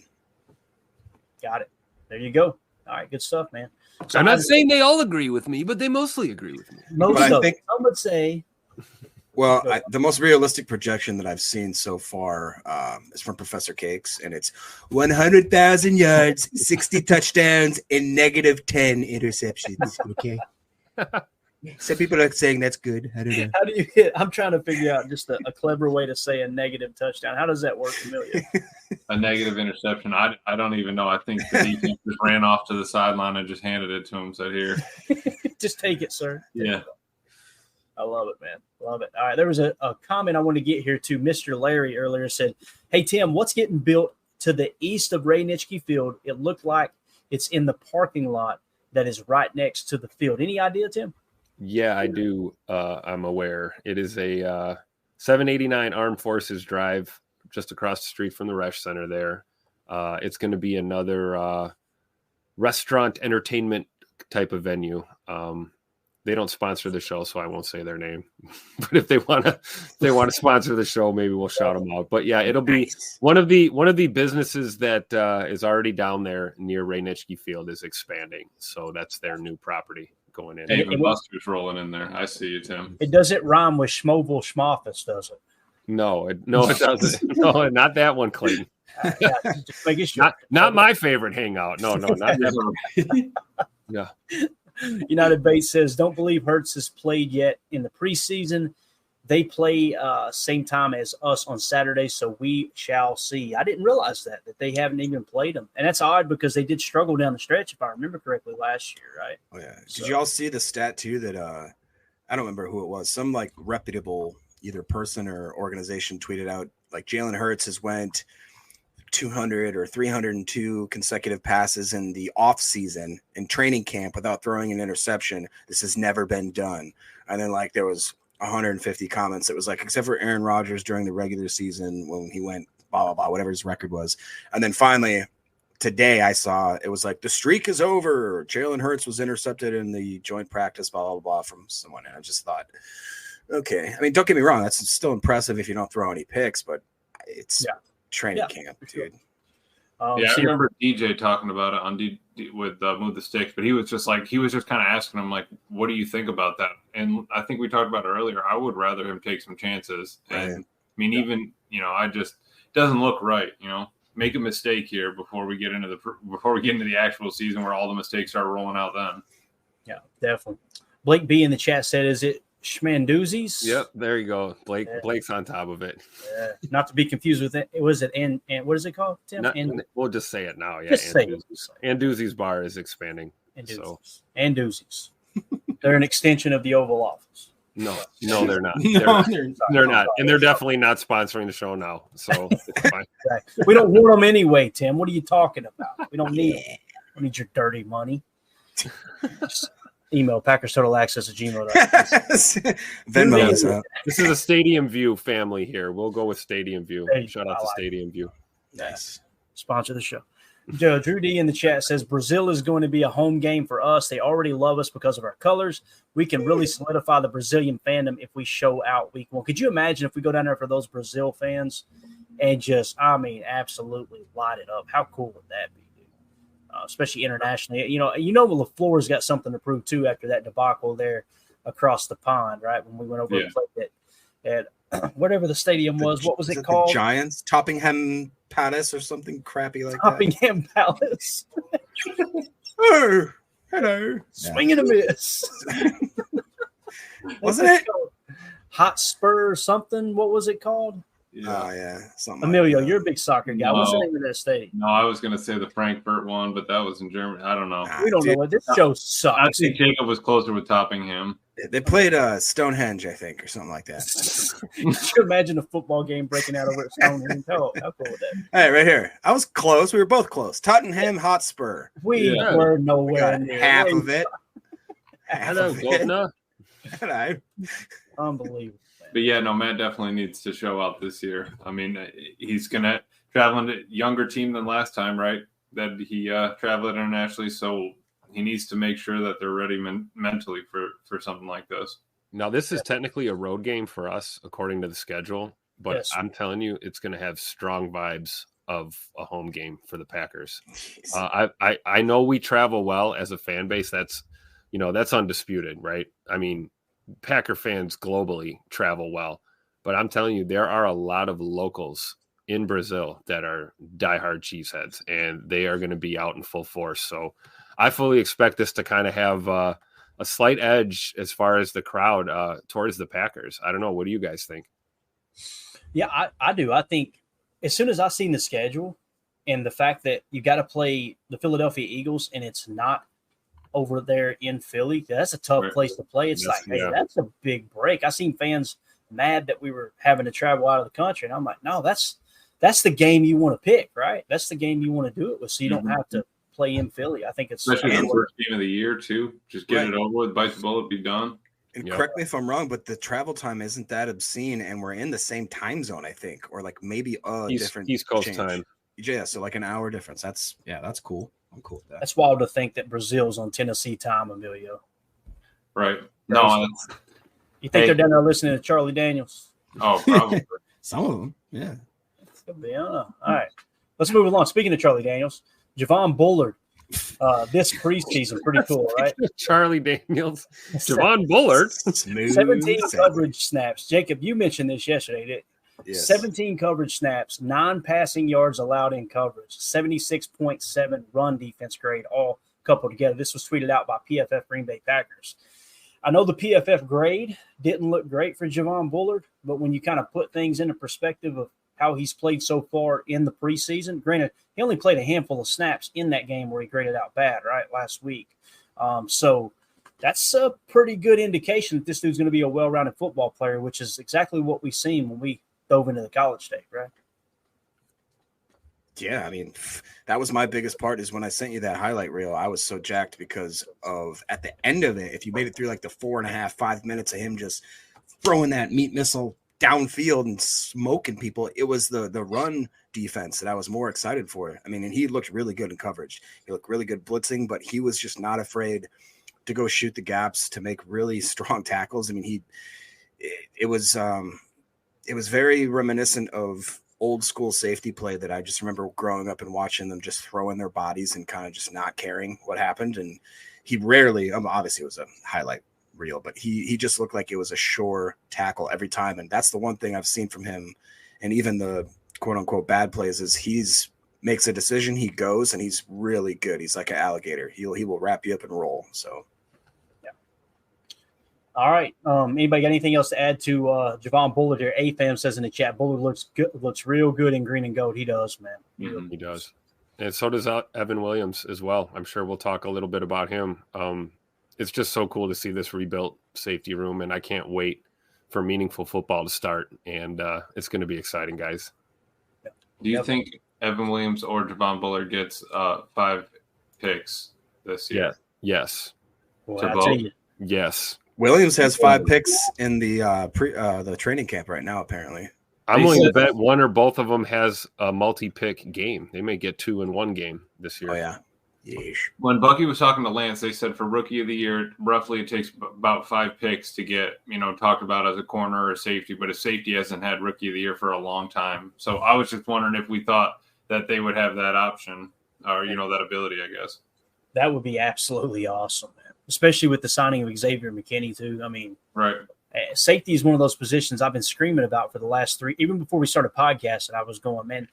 S4: Got it. There you go. All right, good stuff, man. So
S5: I'm not saying they all agree with me, but they mostly agree with me.
S4: Some would say.
S6: Well, the most realistic projection that I've seen so far is from Professor Cakes, and it's 100,000 yards, 60 touchdowns, and negative 10 interceptions. Okay. Some people are saying that's good. I don't know.
S4: How do you hit? I'm trying to figure out just a clever way to say a negative touchdown. How does that work, Emilio?
S7: A negative interception. I don't even know. I think the defense just ran off to the sideline and just handed it to him. Said, "Here,
S4: just take it, sir."
S7: Yeah.
S4: I love it, man. Love it. All right. There was a comment I want to get here to. Mr. Larry earlier said, "Hey, Tim, what's getting built to the east of Ray Nitschke Field? It looked like it's in the parking lot that is right next to the field. Any idea, Tim?"
S5: Yeah, I do. I'm aware. It is a 789 Armed Forces Drive just across the street from the Resch Center there. It's going to be another restaurant entertainment type of venue. They don't sponsor the show, so I won't say their name. But if they want to sponsor the show, maybe we'll shout them out. But yeah, it'll be one of the businesses that is already down there near Ray Nitschke Field is expanding. So that's their new property going in.
S7: And even Buster's rolling in there. I see you, Tim.
S4: It doesn't rhyme with Schmovel Schmoffus, does it?
S5: No, it doesn't. No, not that one, Clayton.
S4: Just making sure.
S5: Not my favorite hangout. No, not that. Yeah.
S4: United Bates says, don't believe Hurts has played yet in the preseason. They play same time as us on Saturday, so we shall see. I didn't realize that they haven't even played them. And that's odd because they did struggle down the stretch, if I remember correctly, last year, right?
S6: Oh, yeah. Did you all see the stat, too, that I don't remember who it was. Some, like, reputable either person or organization tweeted out, like, Jalen Hurts has went 200 or 302 consecutive passes in the off season in training camp without throwing an interception. This has never been done. And then like there was 150 comments. It was like, except for Aaron Rodgers during the regular season when he went blah, blah, blah, whatever his record was. And then finally today I saw it was like the streak is over. Jalen Hurts was intercepted in the joint practice, blah, blah, blah from someone. And I just thought, okay. I mean, don't get me wrong. That's still impressive if you don't throw any picks, but it's training camp, dude.
S7: I remember DJ talking about it on with Move the Sticks, but he was just kind of asking him like, what do you think about that? And I think we talked about it earlier. I would rather him take some chances. And I mean, even, I just doesn't look right, make a mistake here before we get into the actual season where all the mistakes start rolling out then.
S4: Yeah, definitely. Blake B in the chat said, is it Schmanduzzi's?
S5: Yep, there you go. Blake's on top of it.
S4: Not to be confused with it. Was it and what is it called, Tim?
S5: We'll just say it now. Yeah,
S4: just say
S5: Anduzzi's bar is expanding.
S4: Anduzzi's. They're an extension of the Oval Office.
S5: No, they're not. They're not, and they're definitely not sponsoring the show now. So it's fine.
S4: We don't want them anyway, Tim. What are you talking about? We don't need. We need your dirty money. Email PackersTotalAccess@gmail.com.
S6: Venmo us out.
S5: This is a Stadium View family here. We'll go with Stadium View. Shout out to Stadium View.
S4: Nice. Sponsor the show. Drew D in the chat says Brazil is going to be a home game for us. They already love us because of our colors. We can really solidify the Brazilian fandom if we show out week one. Could you imagine if we go down there for those Brazil fans and just, absolutely light it up? How cool would that be? Especially internationally. LaFleur's got something to prove too after that debacle there across the pond, right? When we went over and played at whatever the stadium was. What was it called?
S6: The Giants? Toppingham Palace or something crappy like
S4: Toppingham Palace.
S6: Oh, hello.
S4: Swing and a miss.
S6: Wasn't it?
S4: Hotspur or something? What was it called?
S6: Yeah. Oh, yeah. Something
S4: Emilio,
S6: like
S4: you're a big soccer guy. What's the name of that stadium?
S7: No, I was going to say the Frankfurt one, but that was in Germany. I don't know.
S4: We don't know what this show sucks.
S7: I think Jacob was closer with Toppingham.
S6: They played Stonehenge, I think, or something like that.
S4: Could you imagine a football game breaking out over at Stonehenge? How cool would that?
S6: Hey, right here. I was close. We were both close. Tottenham Hotspur.
S4: We were nowhere near.
S6: Half of it.
S5: Hello, Golden.
S6: Hello.
S4: Unbelievable.
S7: But yeah, no, Matt definitely needs to show out this year. I mean, he's going to travel a younger team than last time, right? That he traveled internationally. So he needs to make sure that they're ready mentally for something like this.
S5: Now, this is technically a road game for us, according to the schedule. But
S4: Yes.
S5: I'm telling you, it's going to have strong vibes of a home game for the Packers. I know we travel well as a fan base. That's undisputed, right? I mean, Packer fans globally travel well, but I'm telling you, there are a lot of locals in Brazil that are diehard Chiefs heads, and they are going to be out in full force. So I fully expect this to kind of have a slight edge as far as the crowd towards the Packers. I don't know. What do you guys think?
S4: Yeah, I do. I think as soon as I seen the schedule and the fact that you got to play the Philadelphia Eagles and it's not over there in Philly, that's a tough place to play. It's that's a big break. I seen fans mad that we were having to travel out of the country, and I'm like, no, that's the game you want to pick, right? That's the game you want to do it with, so you don't have to play in Philly. I think it's
S7: especially the first game of the year too. Just get it over with, bite the bullet, be done.
S6: And correct me if I'm wrong, but the travel time isn't that obscene, and we're in the same time zone, I think, or like maybe different
S5: East Coast
S6: change.
S5: Time.
S6: Yeah, so like an hour difference. That's cool. I'm cool with that.
S4: That's wild to think that Brazil's on Tennessee time, Emilio.
S7: Right. No,
S4: you think they're down there listening to Charlie Daniels?
S7: Oh, probably.
S6: Some of them, yeah.
S4: I don't know. All right, let's move along. Speaking of Charlie Daniels, Javon Bullard, this preseason, pretty cool, right?
S5: Charlie Daniels, Javon Bullard,
S4: 17 coverage snaps. Jacob, you mentioned this yesterday. Didn't you?
S6: Yes.
S4: 17 coverage snaps, 9 passing yards allowed in coverage, 76.7 run defense grade, all coupled together. This was tweeted out by PFF Green Bay Packers. I know the PFF grade didn't look great for Javon Bullard, but when you kind of put things into perspective of how he's played so far in the preseason, granted, he only played a handful of snaps in that game where he graded out bad, right, last week. So that's a pretty good indication that this dude's going to be a well-rounded football player, which is exactly what we've seen when we dove into the college stage, right?
S6: Yeah, I mean, that was my biggest part is when I sent you that highlight reel, I was so jacked because of at the end of it, if you made it through like the 4.5, 5 minutes of him just throwing that meat missile downfield and smoking people, it was the run defense that I was more excited for. I mean, and he looked really good in coverage. He looked really good blitzing, but he was just not afraid to go shoot the gaps, to make really strong tackles. I mean, it was very reminiscent of old school safety play that I just remember growing up and watching them just throwing their bodies and kind of just not caring what happened. And he rarely, obviously it was a highlight reel, but he just looked like it was a sure tackle every time. And that's the one thing I've seen from him. And even the quote unquote bad plays is he's makes a decision, he goes, and he's really good. He's like an alligator. He will wrap you up and roll. So.
S4: All right. Anybody got anything else to add to Javon Bullard here? AFAM says in the chat, Bullard looks real good in green and gold. He does, man.
S5: He does. And so does Evan Williams as well. I'm sure we'll talk a little bit about him. It's just so cool to see this rebuilt safety room, and I can't wait for meaningful football to start. And it's going to be exciting, guys.
S7: Do you think Evan Williams or Javon Bullard gets 5 picks this year?
S5: Yes.
S4: Well,
S5: yes.
S6: Williams has 5 picks in the training camp right now, apparently.
S5: I'm willing to bet one or both of them has a multi-pick game. They may get 2 in one game this year.
S6: Oh, yeah. Yeesh.
S7: When Bucky was talking to Lance, they said for Rookie of the Year, roughly it takes about 5 picks to get, talked about as a corner or a safety, but a safety hasn't had Rookie of the Year for a long time. So I was just wondering if we thought that they would have that option or, that ability, I guess.
S4: That would be absolutely awesome, man. Especially with the signing of Xavier McKinney, too. I mean,
S7: right.
S4: Safety is one of those positions I've been screaming about for the last 3. Even before we started podcasting, I was going, man,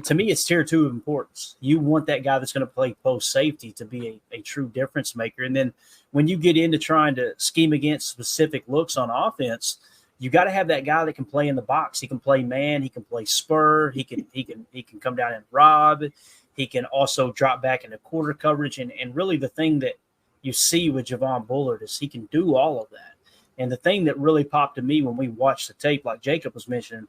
S4: to me, it's tier 2 of importance. You want that guy that's going to play post safety to be a true difference maker. And then when you get into trying to scheme against specific looks on offense, you got to have that guy that can play in the box. He can play man. He can play spur. He can come down and rob. He can also drop back into quarter coverage. And really the thing that you see with Javon Bullard is he can do all of that. And the thing that really popped to me when we watched the tape, like Jacob was mentioning,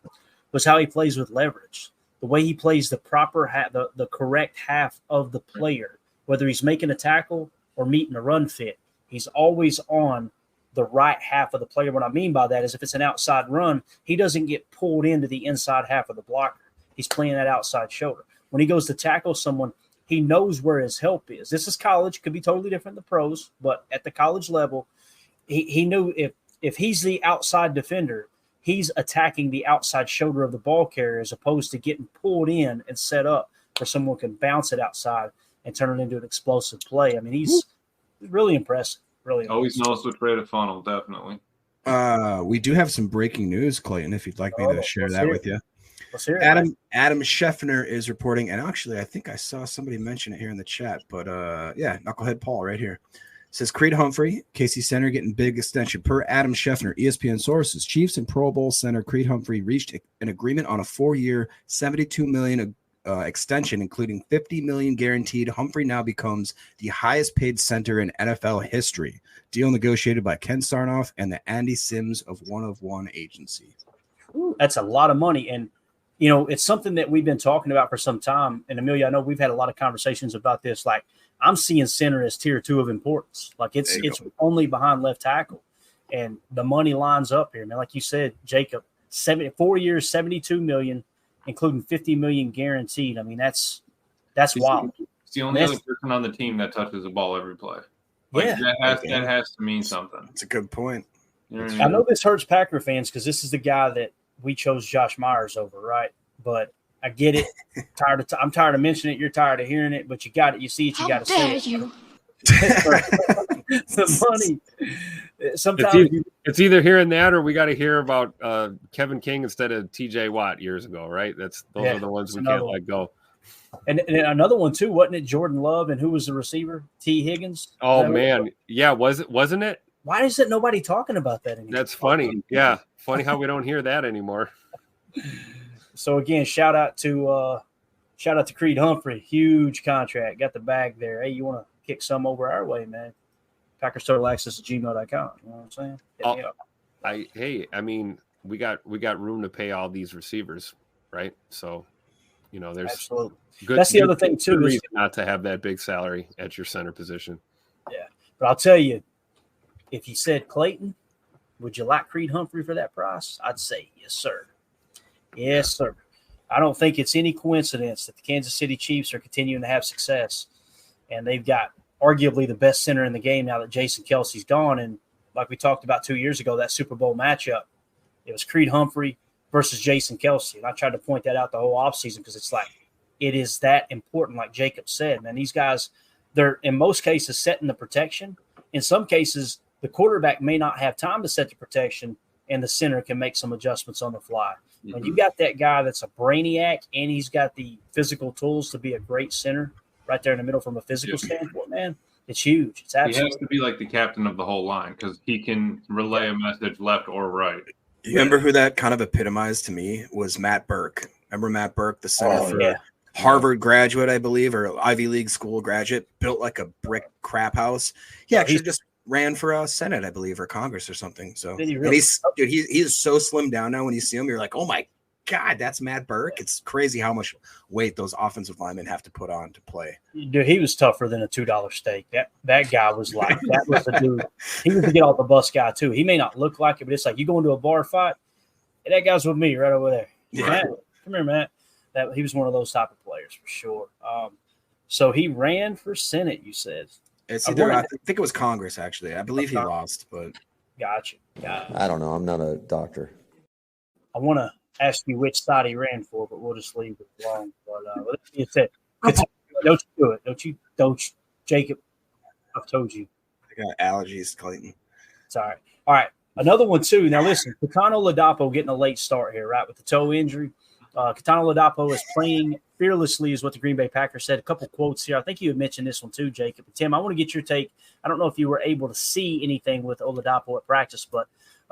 S4: was how he plays with leverage. The way he plays the proper the correct half of the player, whether he's making a tackle or meeting a run fit, he's always on the right half of the player. What I mean by that is if it's an outside run, he doesn't get pulled into the inside half of the blocker. He's playing that outside shoulder. When he goes to tackle someone, he knows where his help is. This is college. Could be totally different than the pros, but at the college level, he knew if he's the outside defender, he's attacking the outside shoulder of the ball carrier as opposed to getting pulled in and set up where someone can bounce it outside and turn it into an explosive play. I mean, he's really impressive. Really
S7: always
S4: impressive.
S7: knows which way to funnel, definitely.
S6: We do have some breaking news, Clayton, if you'd like me to share that with you.
S4: Let's hear it.
S6: Adam Scheffner is reporting, and actually I think I saw somebody mention it here in the chat, but Knucklehead Paul right here. Says Creed Humphrey, KC center getting big extension. Per Adam Scheffner, ESPN sources, Chiefs and Pro Bowl center Creed Humphrey reached an agreement on a 4-year, $72 million extension, including $50 million guaranteed. Humphrey now becomes the highest paid center in NFL history. Deal negotiated by Ken Sarnoff and the Andy Sims of One of One agency.
S4: That's a lot of money. And, it's something that we've been talking about for some time. And Amelia, I know we've had a lot of conversations about this. Like, I'm seeing center as tier 2 of importance. Like it's only behind left tackle, and the money lines up here, man. Like you said, Jacob, 4 years, $72 million, including $50 million guaranteed. I mean, that's wild.
S7: It's the only other person on the team that touches the ball every play. Like, that has to mean something.
S6: That's a good point.
S7: You know what I mean?
S4: I know this hurts Packer fans because this is the guy that we chose Josh Myers over, right? But I get it. I'm tired of mentioning it. You're tired of hearing it, but you got it. You see it. You got to say it. You. The money. Sometimes
S5: it's either hearing that or we got to hear about Kevin King instead of TJ Watt years ago, right? Those are the ones we can't let go.
S4: And another one too, wasn't it? Jordan Love, and who was the receiver? T. Higgins.
S5: Oh man, yeah, wasn't it?
S4: Why isn't nobody talking about that anymore?
S5: That's funny. Yeah, funny how we don't hear that anymore.
S4: So again, shout out to Creed Humphrey. Huge contract. Got the bag there. Hey, you want to kick some over our way, man? PackersTotalAccess@gmail.com. You know what I'm saying?
S5: I mean, we got room to pay all these receivers, right? So You know, there's
S4: absolutely
S5: good.
S4: That's the other thing too.
S5: Reason not to have that big salary at your center position.
S4: Yeah, but I'll tell you, if you said Clayton, would you like Creed Humphrey for that price? I'd say yes, sir. Yes, sir. I don't think it's any coincidence that the Kansas City Chiefs are continuing to have success, and they've got arguably the best center in the game now that Jason Kelsey's gone. And like we talked about 2 years ago, that Super Bowl matchup, it was Creed Humphrey versus Jason Kelsey. And I tried to point that out the whole offseason because it's like it is that important, like Jacob said. Man, these guys, they're in most cases setting the protection. In some cases, the quarterback may not have time to set the protection, and the center can make some adjustments on the fly.
S7: Mm-hmm.
S4: When you got that guy that's a brainiac and he's got the physical tools to be a great center right there in the middle from a physical standpoint, man, it's huge. It's absolutely.
S7: He has to be like the captain of the whole line because he can relay a message left or right.
S6: You remember who that kind of epitomized to me was Matt Burke. Remember Matt Burke, the center for Harvard graduate, I believe, or Ivy League school graduate, built like a brick crap house. He actually just ran for Senate, I believe, or Congress or something. So he is so slimmed down now. When you see him, you're like, oh my God, that's Matt Burke. It's crazy how much weight those offensive linemen have to put on to play.
S4: Dude, he was tougher than a $2 steak. That guy was like, that was the dude. He was the get off the bus guy too. He may not look like it, but it's like you go into a bar fight, and that guy's with me right over there.
S6: Yeah.
S4: Matt, come here, Matt. He was one of those type of players for sure. So he ran for Senate, you said.
S6: It's either I think it was Congress, actually. I believe he lost, but
S4: gotcha.
S8: I don't know. I'm not a doctor.
S4: I want to ask you which side he ran for, but we'll just leave it alone. But you said, don't you do it? Don't you, Jacob? I've told you.
S6: I got allergies, Clayton.
S4: It's all right. All right, another one too. Now listen, Kitano Ladapo getting a late start here, right, with the toe injury. Kitano Ladapo is playing fearlessly, is what the Green Bay Packers said. A couple quotes here. I think you had mentioned this one too, Jacob. Tim, I want to get your take. I don't know if you were able to see anything with Oladapo at practice, but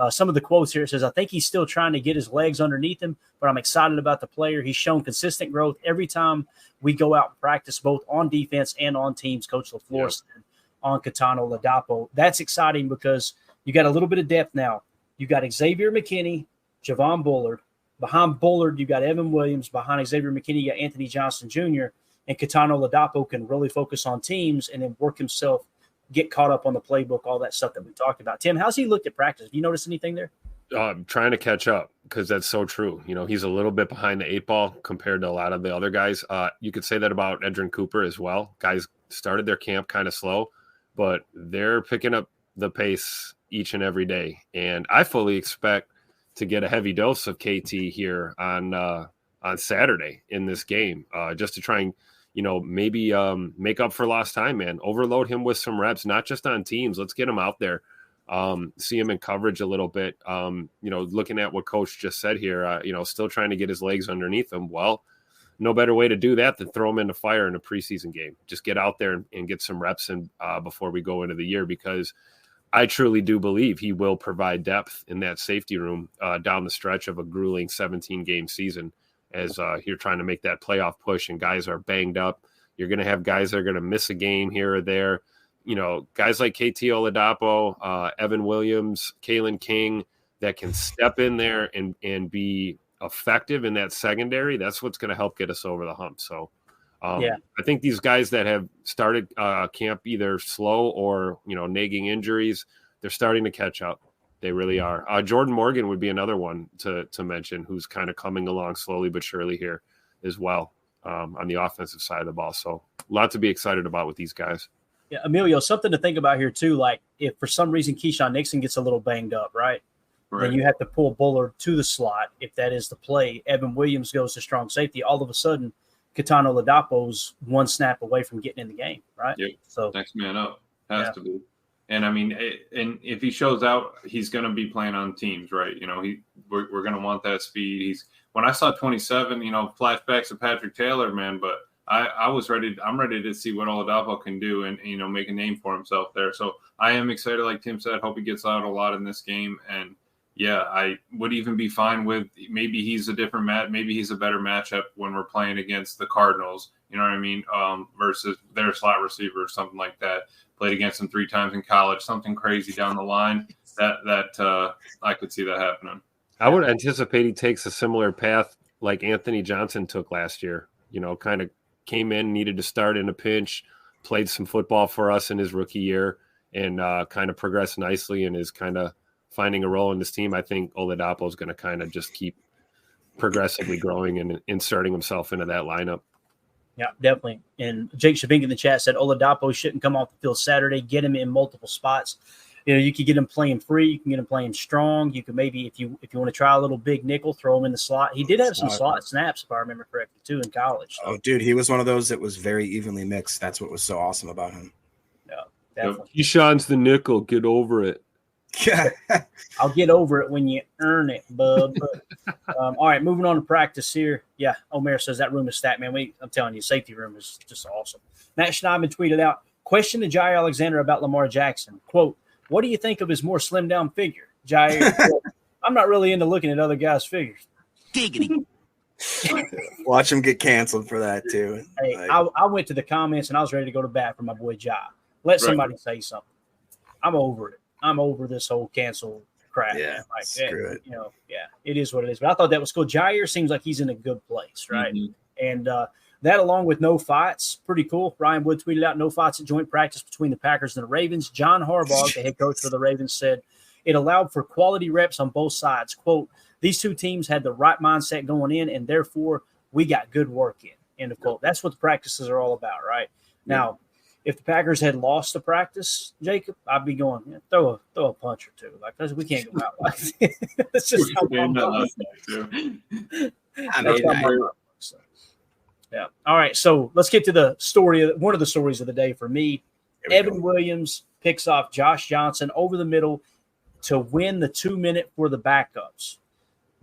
S4: some of the quotes here, it says, I think he's still trying to get his legs underneath him, but I'm excited about the player. He's shown consistent growth every time we go out and practice, both on defense and on teams, Coach LaFleur said on Kitano Ladapo. That's exciting because you got a little bit of depth now. You got Xavier McKinney, Javon Bullard. Behind Bullard, you got Evan Williams. Behind Xavier McKinney, you got Anthony Johnson Jr. And Kitano Ladapo can really focus on teams and then work himself, get caught up on the playbook, all that stuff that we talked about. Tim, how's he looked at practice? Have you noticed anything there?
S5: Trying to catch up because that's so true. You know, he's a little bit behind the eight ball compared to a lot of the other guys. You could say that about Edrin Cooper as well. Guys started their camp kind of slow, but they're picking up the pace each and every day. And I fully expect to get a heavy dose of KT here on Saturday in this game, just to try and, you know, maybe make up for lost time, man. Overload him with some reps, not just on teams. Let's get him out there, see him in coverage a little bit. You know, looking at what Coach just said here, you know, still trying to get his legs underneath him. Well, no better way to do that than throw him in the fire in a preseason game. Just get out there and get some reps in before we go into the year, because I truly do believe he will provide depth in that safety room down the stretch of a grueling 17-game season as you're trying to make that playoff push and guys are banged up. You're going to have guys that are going to miss a game here or there. You know, guys like KT Oladapo, Evan Williams, Kalen King that can step in there and be effective in that secondary. That's what's going to help get us over the hump. So I think these guys that have started camp either slow or, you know, nagging injuries, they're starting to catch up. They really are. Jordan Morgan would be another one to mention, who's kind of coming along slowly but surely here as well on the offensive side of the ball. So a lot to be excited about with these guys.
S4: Yeah, Emilio, something to think about here too. Like if for some reason Keyshawn Nixon gets a little banged up, right? Then you have to pull Bullard to the slot. If that is the play, Evan Williams goes to strong safety. All of a sudden, Kitano Ladapo's one snap away from getting in the game, right?
S7: Yep.
S4: So
S7: next man up has to be. And I mean, and if he shows out, he's going to be playing on teams, right? You know, we're going to want that speed. When I saw 27, you know, flashbacks of Patrick Taylor, man, but I'm ready to see what Oladapo can do and, you know, make a name for himself there. So I am excited, like Tim said. Hope he gets out a lot in this game. And yeah, I would even be fine with maybe he's a different maybe he's a better matchup when we're playing against the Cardinals, you know what I mean, versus their slot receiver or something like that. Played against them 3 times in college, something crazy down the line that I could see that happening.
S5: I would anticipate he takes a similar path like Anthony Johnson took last year. Kind of came in, needed to start in a pinch, played some football for us in his rookie year, and kind of progressed nicely and is kind of finding a role in this team. I think Oladapo is going to kind of just keep progressively growing and inserting himself into that lineup.
S4: Yeah, definitely. And Jake Shavink in the chat said Oladapo shouldn't come off the field Saturday. Get him in multiple spots. You could get him playing free. You can get him playing strong. You could maybe, if you want to try a little big nickel, throw him in the slot. He did have some slot snaps, if I remember correctly, too, in college. So.
S6: Oh, dude, he was one of those that was very evenly mixed. That's what was so awesome about him.
S4: Yeah, definitely.
S5: Keyshawn's the nickel. Get over it.
S6: Yeah,
S4: I'll get over it when you earn it, bub. All right, moving on to practice here. Yeah, Omer says that room is stacked, man. I'm telling you, safety room is just awesome. Matt Schneidman tweeted out, question to Jair Alexander about Lamar Jackson. Quote, what do you think of his more slimmed down figure? Jair, quote, I'm not really into looking at other guys' figures.
S6: Giggity. Watch him get canceled for that, too.
S4: Hey, I went to the comments and I was ready to go to bat for my boy Jair. Let somebody say something. I'm over it. I'm over this whole cancel crap.
S6: Yeah,
S4: like,
S6: screw it.
S4: It is what it is. But I thought that was cool. Jair seems like he's in a good place, right? Mm-hmm. And that, along with no fights, pretty cool. Ryan Wood tweeted out no fights at joint practice between the Packers and the Ravens. John Harbaugh, the head coach for the Ravens, said it allowed for quality reps on both sides. Quote, these two teams had the right mindset going in, and therefore we got good work in. End of quote. That's what the practices are all about, right? Yeah. Now, if the Packers had lost the practice, Jacob, I'd be going, throw a punch or two. Like, we can't go out like this. It's just yeah. All right. So let's get to the story. One of the stories of the day for me. Evan Williams picks off Josh Johnson over the middle to win the 2-minute for the backups.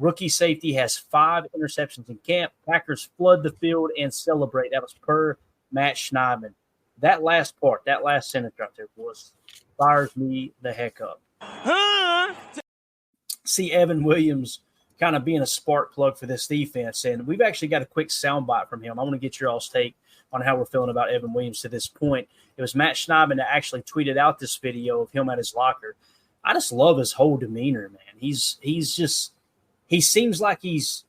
S4: Rookie safety has 5 interceptions in camp. Packers flood the field and celebrate. That was per Matt Schneidman. That last part, that last sentence right there fires me the heck up. See Evan Williams kind of being a spark plug for this defense. And we've actually got a quick soundbite from him. I want to get your all's take on how we're feeling about Evan Williams to this point. It was Matt Schneidman that actually tweeted out this video of him at his locker. I just love his whole demeanor, man. He seems like he's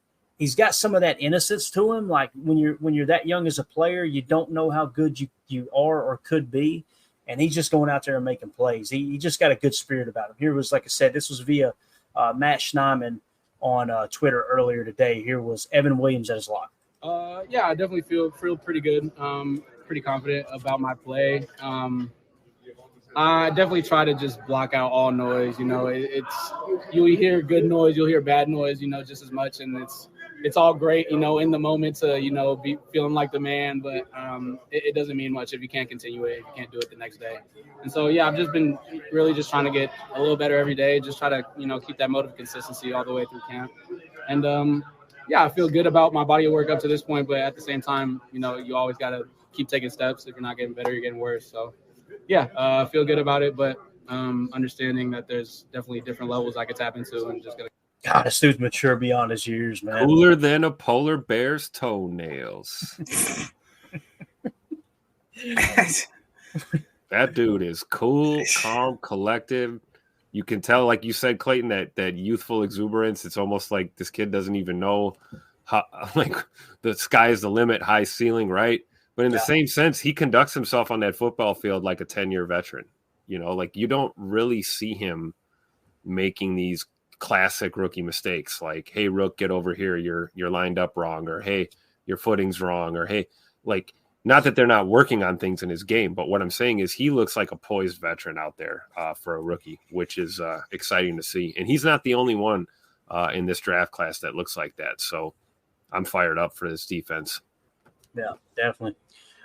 S4: got some of that innocence to him. Like when you're that young as a player, you don't know how good you are or could be. And he's just going out there and making plays. He just got a good spirit about him. Here was, like I said, this was via Matt Schneidman on Twitter earlier today. Here was Evan Williams at his locker.
S12: Yeah, I definitely feel pretty good. Pretty confident about my play. I definitely try to just block out all noise. You'll hear good noise, you'll hear bad noise, just as much. And it's all great, in the moment to, be feeling like the man, but it doesn't mean much if you can't continue it, if you can't do it the next day. And so, yeah, I've just been really just trying to get a little better every day, just try to, keep that mode of consistency all the way through camp. And, yeah, I feel good about my body of work up to this point, but at the same time, you always got to keep taking steps. If you're not getting better, you're getting worse. So, yeah, I feel good about it, but understanding that there's definitely different levels I could tap into and just going to.
S4: God, this dude's mature beyond his years, man.
S5: Cooler than a polar bear's toenails. That dude is cool, calm, collective. You can tell, like you said, Clayton, that youthful exuberance. It's almost like this kid doesn't even know how, like, the sky is the limit, high ceiling, right? But in the same sense, he conducts himself on that football field like a 10-year veteran. Like you don't really see him making these classic rookie mistakes like, hey, Rook, get over here, you're lined up wrong, or hey, your footing's wrong, or hey, like, not that they're not working on things in his game, but what I'm saying is he looks like a poised veteran out there for a rookie, which is exciting to see. And he's not the only one in this draft class that looks like that. So I'm fired up for this defense.
S4: Yeah, definitely.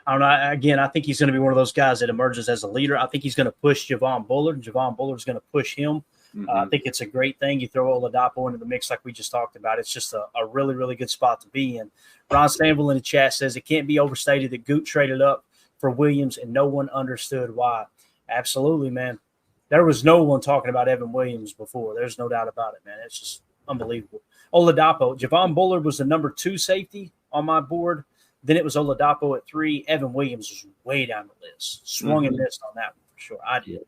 S4: I don't know. Again, I think he's going to be one of those guys that emerges as a leader. I think he's going to push Javon Bullard. Javon Bullard's going to push him. Mm-hmm. I think it's a great thing. You throw Oladapo into the mix like we just talked about. It's just a really, really good spot to be in. Ron Stanville in the chat says it can't be overstated that Goot traded up for Williams and no one understood why. Absolutely, man. There was no one talking about Evan Williams before. There's no doubt about it, man. It's just unbelievable. Oladapo. Javon Bullard was the number 2 safety on my board. Then it was Oladapo at 3. Evan Williams was way down the list. Swung and missed on that one for sure. I did.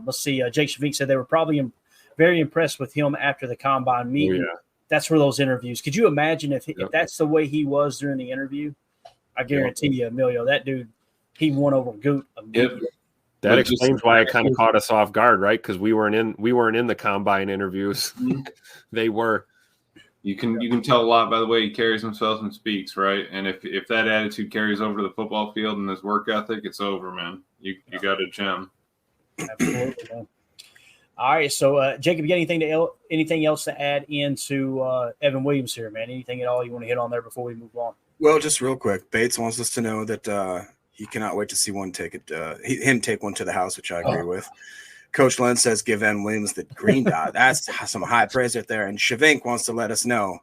S4: Let's see. Jake Shavik said they were probably very impressed with him after the combine meeting. that's where those interviews. Could you imagine if that's the way he was during the interview? I guarantee you, Emilio, that dude, he won over Goot.
S5: That explains why it kind of caught us off guard, right? Because we weren't in the combine interviews. They were.
S7: You can tell a lot by the way he carries himself and speaks, right? And if that attitude carries over to the football field and his work ethic, it's over, man. You got a gem.
S4: Absolutely, man. All right, so Jacob, you got anything else to add into Evan Williams here, man? Anything at all you want to hit on there before we move on?
S6: Well, just real quick, Bates wants us to know that he cannot wait to see him take one to the house, which I agree with. Coach Len says give Evan Williams the green dot. That's some high praise right there. And Shavink wants to let us know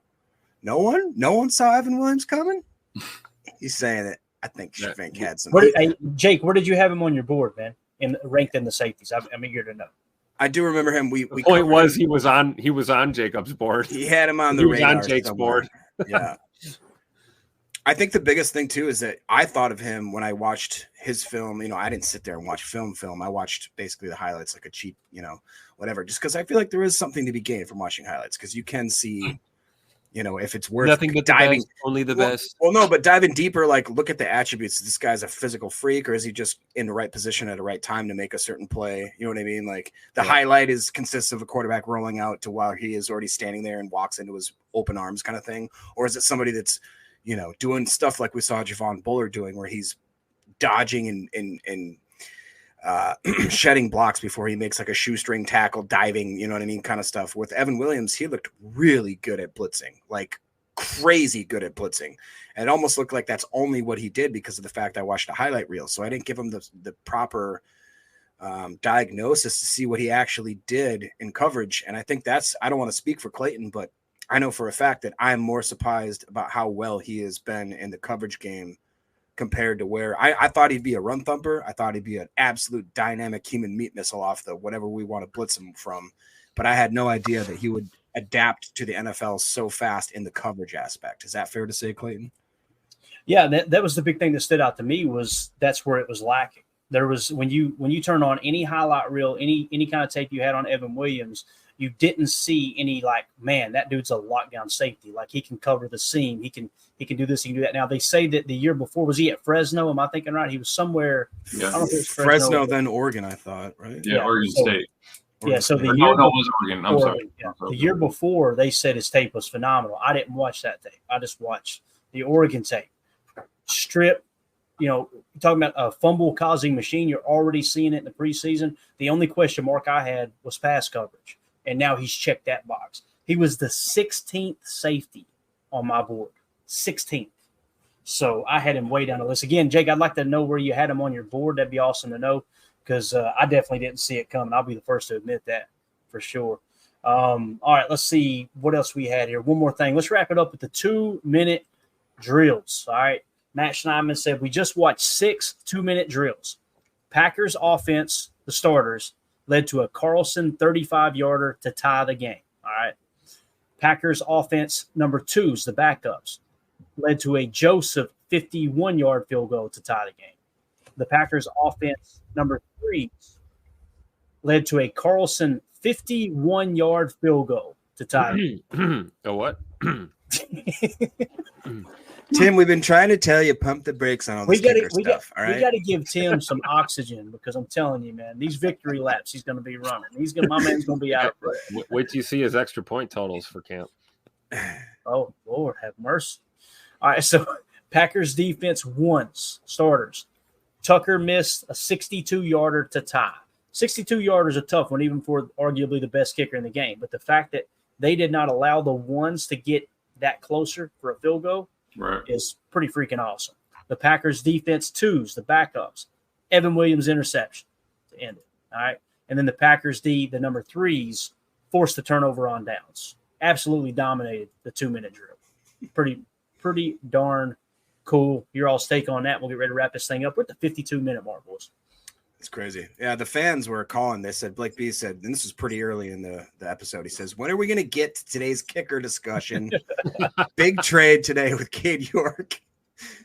S6: no one saw Evan Williams coming. He's saying that I think Shavink had some.
S4: Jake, where did you have him on your board, man? Ranked in the safeties. I'm eager to know.
S6: I do remember him. The
S5: point was he was on Jacob's board.
S6: He had him on the radar.
S5: He was on Jake's board.
S6: Yeah. I think the biggest thing too is that I thought of him when I watched his film. I didn't sit there and watch film. I watched basically the highlights, like a cheap, whatever. Just because I feel like there is something to be gained from watching highlights, because you can see, if it's worth
S5: nothing but diving, the best, only the best.
S6: Well, no, but diving deeper, like look at the attributes. This guy's a physical freak, or is he just in the right position at the right time to make a certain play? You know what I mean? Like the highlight consists of a quarterback rolling out to while he is already standing there and walks into his open arms kind of thing, or is it somebody that's doing stuff like we saw Javon Bullard doing, where he's dodging and shedding blocks before he makes like a shoestring tackle, diving, you know what I mean, kind of stuff. With Evan Williams, he looked really good at blitzing, like crazy good at blitzing. And it almost looked like that's only what he did because of the fact I watched a highlight reel. So I didn't give him the proper diagnosis to see what he actually did in coverage. And I think I don't want to speak for Clayton, but I know for a fact that I'm more surprised about how well he has been in the coverage game compared to where I thought he'd be a run thumper. I thought he'd be an absolute dynamic human meat missile off the whatever we want to blitz him from. But I had no idea that he would adapt to the NFL so fast in the coverage aspect. Is that fair to say, Clayton?
S4: Yeah, that was the big thing that stood out to me, was that's where it was lacking. There was when you turn on any highlight reel, any kind of tape you had on Evan Williams, you didn't see any like, man, that dude's a lockdown safety. Like he can cover the seam. He can do this. He can do that. Now they say that the year before, was he at Fresno? Am I thinking right? He was somewhere.
S6: Yeah. I don't know if it was Fresno, then Oregon, I thought, right?
S7: Yeah, Oregon State.
S4: Yeah, so the year the year before, they said his tape was phenomenal. I didn't watch that tape. I just watched the Oregon tape. Strip, you're talking about a fumble-causing machine. You're already seeing it in the preseason. The only question mark I had was pass coverage, and now he's checked that box. He was the 16th safety on my board, 16th. So I had him way down the list. Again, Jake, I'd like to know where you had him on your board. That'd be awesome to know, because I definitely didn't see it coming. I'll be the first to admit that for sure. All right, let's see what else we had here. One more thing. Let's wrap it up with the 2-minute drills. All right. Matt Schneidman said we just watched 6 2-minute drills. Packers offense, the starters, led to a Carlson 35-yarder to tie the game. All right. Packers offense number 2s, the backups, led to a Joseph 51-yard field goal to tie the game. The Packers offense number 3s led to a Carlson 51-yard field goal to tie the game.
S5: A what?
S6: Tim, we've been trying to tell you, pump the brakes on all this stuff. All right,
S4: we got to give Tim some oxygen, because I'm telling you, man, these victory laps he's going to be running. My man's going to be out.
S5: Wait till you see his extra point totals for camp.
S4: Oh Lord, have mercy. All right, so Packers defense 1s, starters. Tucker missed a 62-yarder to tie. 62-yarder is a tough one, even for arguably the best kicker in the game. But the fact that they did not allow the 1s to get that closer for a field goal is pretty freaking awesome. The Packers defense 2s, the backups, Evan Williams interception to end it. All right. And then the Packers D, the number 3s, forced the turnover on downs. Absolutely dominated the 2-minute drill. Pretty darn cool. Your all's take on that. We'll get ready to wrap this thing up. We're at the 52-minute mark, boys.
S6: It's crazy. Yeah, the fans were calling. They said, Blake B said, and this was pretty early in the episode, he says, when are we going to get to today's kicker discussion? Big trade today with Cade York.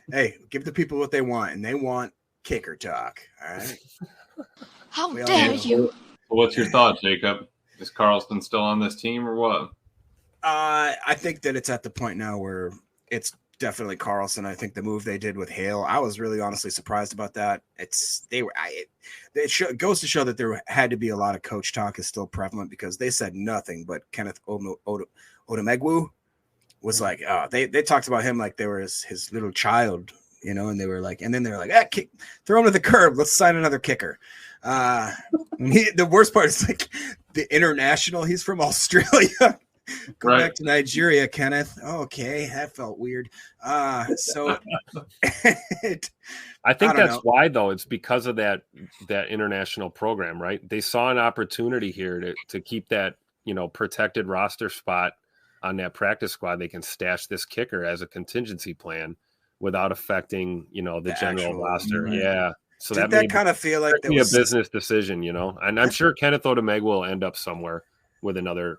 S6: Hey, give the people what they want, and they want kicker talk. All right.
S15: How dare you?
S7: Well, what's your thought, Jacob? Is Carlson still on this team or what?
S6: I think that it's at the point now where it's definitely Carlson. I think the move they did with Hale, I was really honestly surprised about that. It goes to show that there had to be a lot of coach talk is still prevalent, because they said nothing but Kenneth Odumegwu was like, they talked about him like they were his little child, and they were like, and then they were like, throw him to the curb. Let's sign another kicker. The worst part is like the international. He's from Australia. Go back to Nigeria, Kenneth. Okay, that felt weird. So
S5: I think that's why, though. It's because of that international program, right? They saw an opportunity here to keep that, protected roster spot on that practice squad. They can stash this kicker as a contingency plan without affecting, the general roster. Right. Yeah. So that kind
S6: of feel like
S5: that was a business decision, and I'm sure Kenneth Odumegwu will end up somewhere with another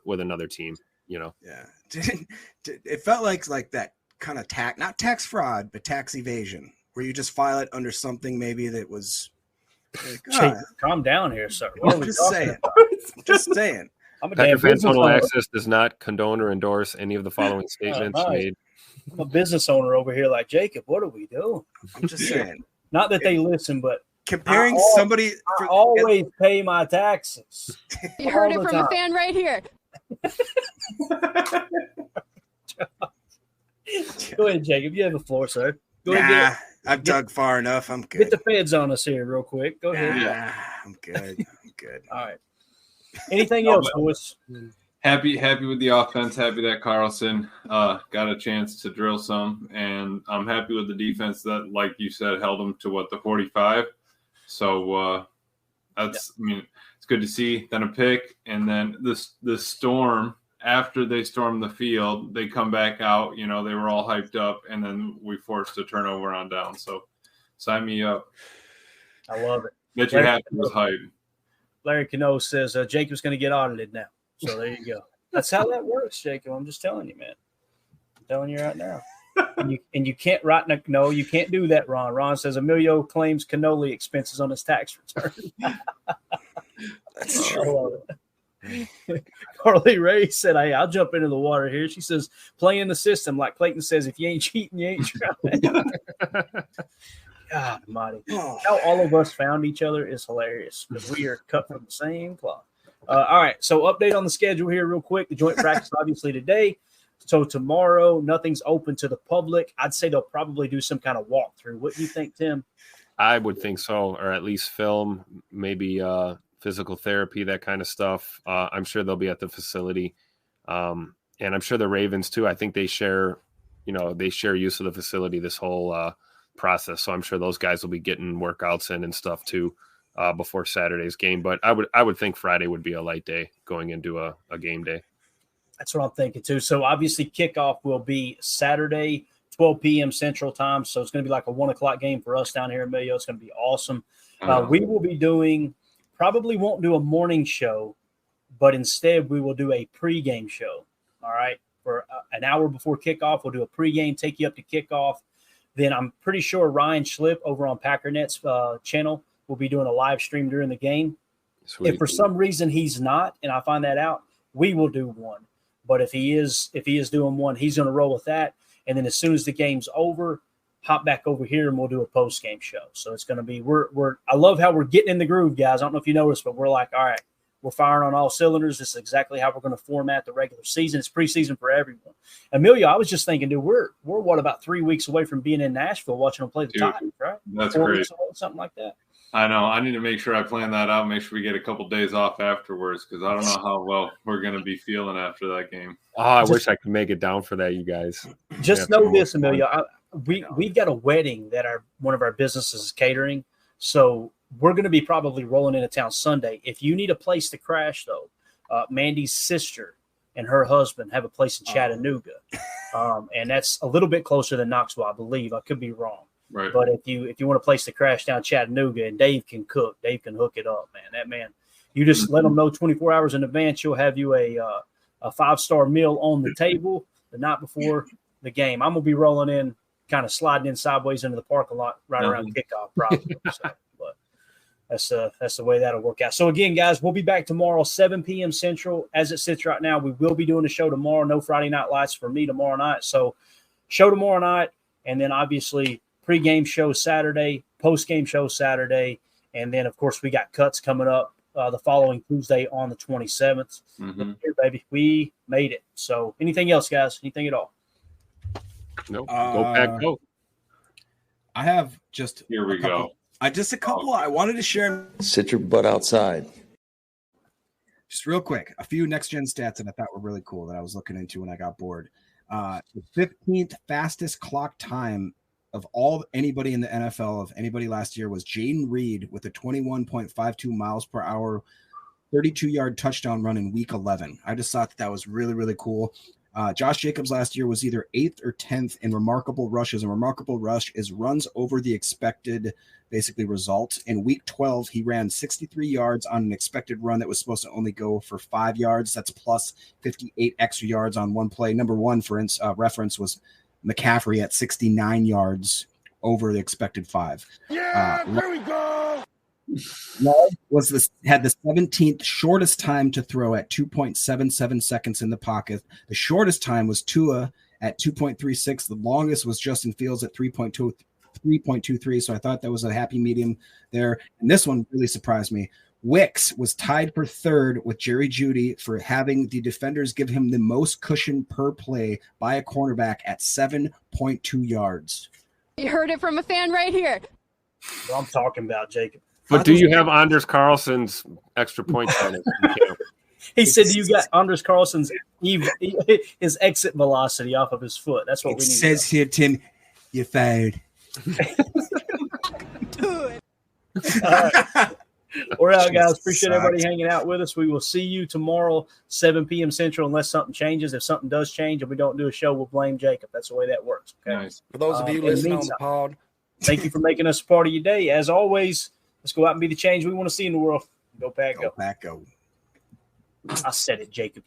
S5: team. Yeah,
S6: it felt like that kind of not tax fraud, but tax evasion, where you just file it under something maybe that was.
S4: Like, calm down here, sir.
S6: Just saying.
S5: Packer Fan Total Access does not condone or endorse any of the following statements made.
S4: I'm a business owner over here, like Jacob. What do we do?
S6: I'm just saying.
S4: Not that they listen, but
S6: comparing somebody.
S4: I always pay my taxes.
S15: You heard it from a fan right here.
S4: Go ahead, Jacob. You have the floor, sir. Go ahead.
S6: I've dug far enough. I'm good.
S4: Get the feds on us here real quick. Go ahead.
S6: I'm good.
S4: All right. Anything else, boys?
S7: Happy with the offense. Happy that Carlson got a chance to drill some, and I'm happy with the defense that, like you said, held them to the 45. So that's it's good to see. Then a pick, and then the Storm. After they stormed the field, they come back out. They were all hyped up, and then we forced a turnover on down. So sign me up.
S4: I love it.
S7: Bet your hat was hype.
S4: Larry Cano says Jacob's going to get audited now. So there you go. That's how that works, Jacob. I'm just telling you, man. I'm telling you right now. And you can't no, you can't do that, Ron. Ron says Emilio claims cannoli expenses on his tax return.
S6: That's true.
S4: Carly Ray said, "Hey, I'll jump into the water here." She says, "Playing the system, like Clayton says, if you ain't cheating, you ain't trying." God Almighty, how all of us found each other is hilarious because we are cut from the same cloth. All right, so update on the schedule here, real quick. The joint practice obviously today. So tomorrow, nothing's open to the public. I'd say they'll probably do some kind of walkthrough. What do you think, Tim?
S5: I would think so, or at least film, maybe physical therapy, that kind of stuff. I'm sure they'll be at the facility. And I'm sure the Ravens too. I think they share use of the facility this whole process. So I'm sure those guys will be getting workouts in and stuff too before Saturday's game. But I would think Friday would be a light day going into a game day.
S4: That's what I'm thinking too. So obviously kickoff will be Saturday, 12 p.m. Central Time. So it's going to be like a 1:00 game for us down here in Mayo. It's going to be awesome. We will be doing, probably won't do a morning show, but instead we will do a pregame show. All right. For an hour before kickoff, we'll do a pregame, take you up to kickoff. Then I'm pretty sure Ryan Schlip over on Packernet's channel will be doing a live stream during the game. Sweet. If for some reason he's not, and I find that out, we will do one. But if he is doing one, he's going to roll with that. And then as soon as the game's over, hop back over here and we'll do a post-game show. So it's going to be I love how we're getting in the groove, guys. I don't know if you noticed, but we're like, all right, we're firing on all cylinders. This is exactly how we're going to format the regular season. It's preseason for everyone. Emilio, I was just thinking, dude, we're about 3 weeks away from being in Nashville watching them play the Titans, right?
S7: That's
S4: 4
S7: great.
S4: weeks away, something like that.
S7: I know. I need to make sure I plan that out. Make sure we get a couple days off afterwards because I don't know how well we're going to be feeling after that game.
S5: Oh, I wish I could make it down for that, you guys.
S4: Just know this, Emilio. We've got a wedding that one of our businesses is catering, so we're going to be probably rolling into town Sunday. If you need a place to crash, though, Mandy's sister and her husband have a place in Chattanooga, and that's a little bit closer than Knoxville, I believe. I could be wrong.
S7: Right.
S4: But if you want a place to crash down Chattanooga, and Dave can cook, Dave can hook it up, man. That man, you just let them know 24 hours in advance. He'll have you a 5-star meal on the table the night before the game. I'm gonna be rolling in, kind of sliding in sideways into the parking lot right around kickoff, probably. So, but that's the way that'll work out. So again, guys, we'll be back tomorrow, 7 p.m. Central. As it sits right now, we will be doing a show tomorrow. No Friday Night Lights for me tomorrow night. So show tomorrow night, and then obviously pregame show Saturday, postgame show Saturday, and then of course we got cuts coming up the following Tuesday on the 27th.
S5: Mm-hmm.
S4: Here, baby, we made it. So anything else, guys? Anything at all?
S5: Nope. Go Pack, go.
S6: I have just
S7: Here we go.
S6: Just a couple I wanted to share.
S8: Sit your butt outside.
S6: Just real quick, a few next-gen stats that I thought were really cool that I was looking into when I got bored. The 15th fastest clock time of anybody in the NFL of anybody last year was Jaden Reed with a 21.52 miles per hour, 32-yard touchdown run in week 11. I just thought that was really, really cool. Josh Jacobs last year was either 8th or 10th in remarkable rushes. And remarkable rush is runs over the expected, basically, result. In week 12, he ran 63 yards on an expected run that was supposed to only go for 5 yards. That's plus 58 extra yards on one play. Number one, for reference, was McCaffrey at 69 yards over the expected 5.
S1: Yeah, there we go.
S6: Love had the 17th shortest time to throw at 2.77 seconds in the pocket. The shortest time was Tua at 2.36. The longest was Justin Fields at 3.23. So I thought that was a happy medium there. And this one really surprised me. Wicks was tied for third with Jerry Jeudy for having the defenders give him the most cushion per play by a cornerback at 7.2 yards.
S15: You heard it from a fan right here.
S4: What I'm talking about, Jacob.
S5: But do you have Anders Carlson's extra points on it?
S4: He said you got Anders Carlson's his exit velocity off of his foot. That's what we need.
S6: It says here, Tim, you're fired.
S4: We're out, guys. Appreciate everybody hanging out with us. We will see you tomorrow, 7 p.m. Central, unless something changes. If something does change and we don't do a show, we'll blame Jacob. That's the way that works. Okay.
S7: Nice.
S16: For those of you listening on the pod,
S4: thank you for making us a part of your day. As always, let's go out and be the change we want to see in the world. Go Pack, go.
S6: Go Pack, go.
S4: I said it, Jacob.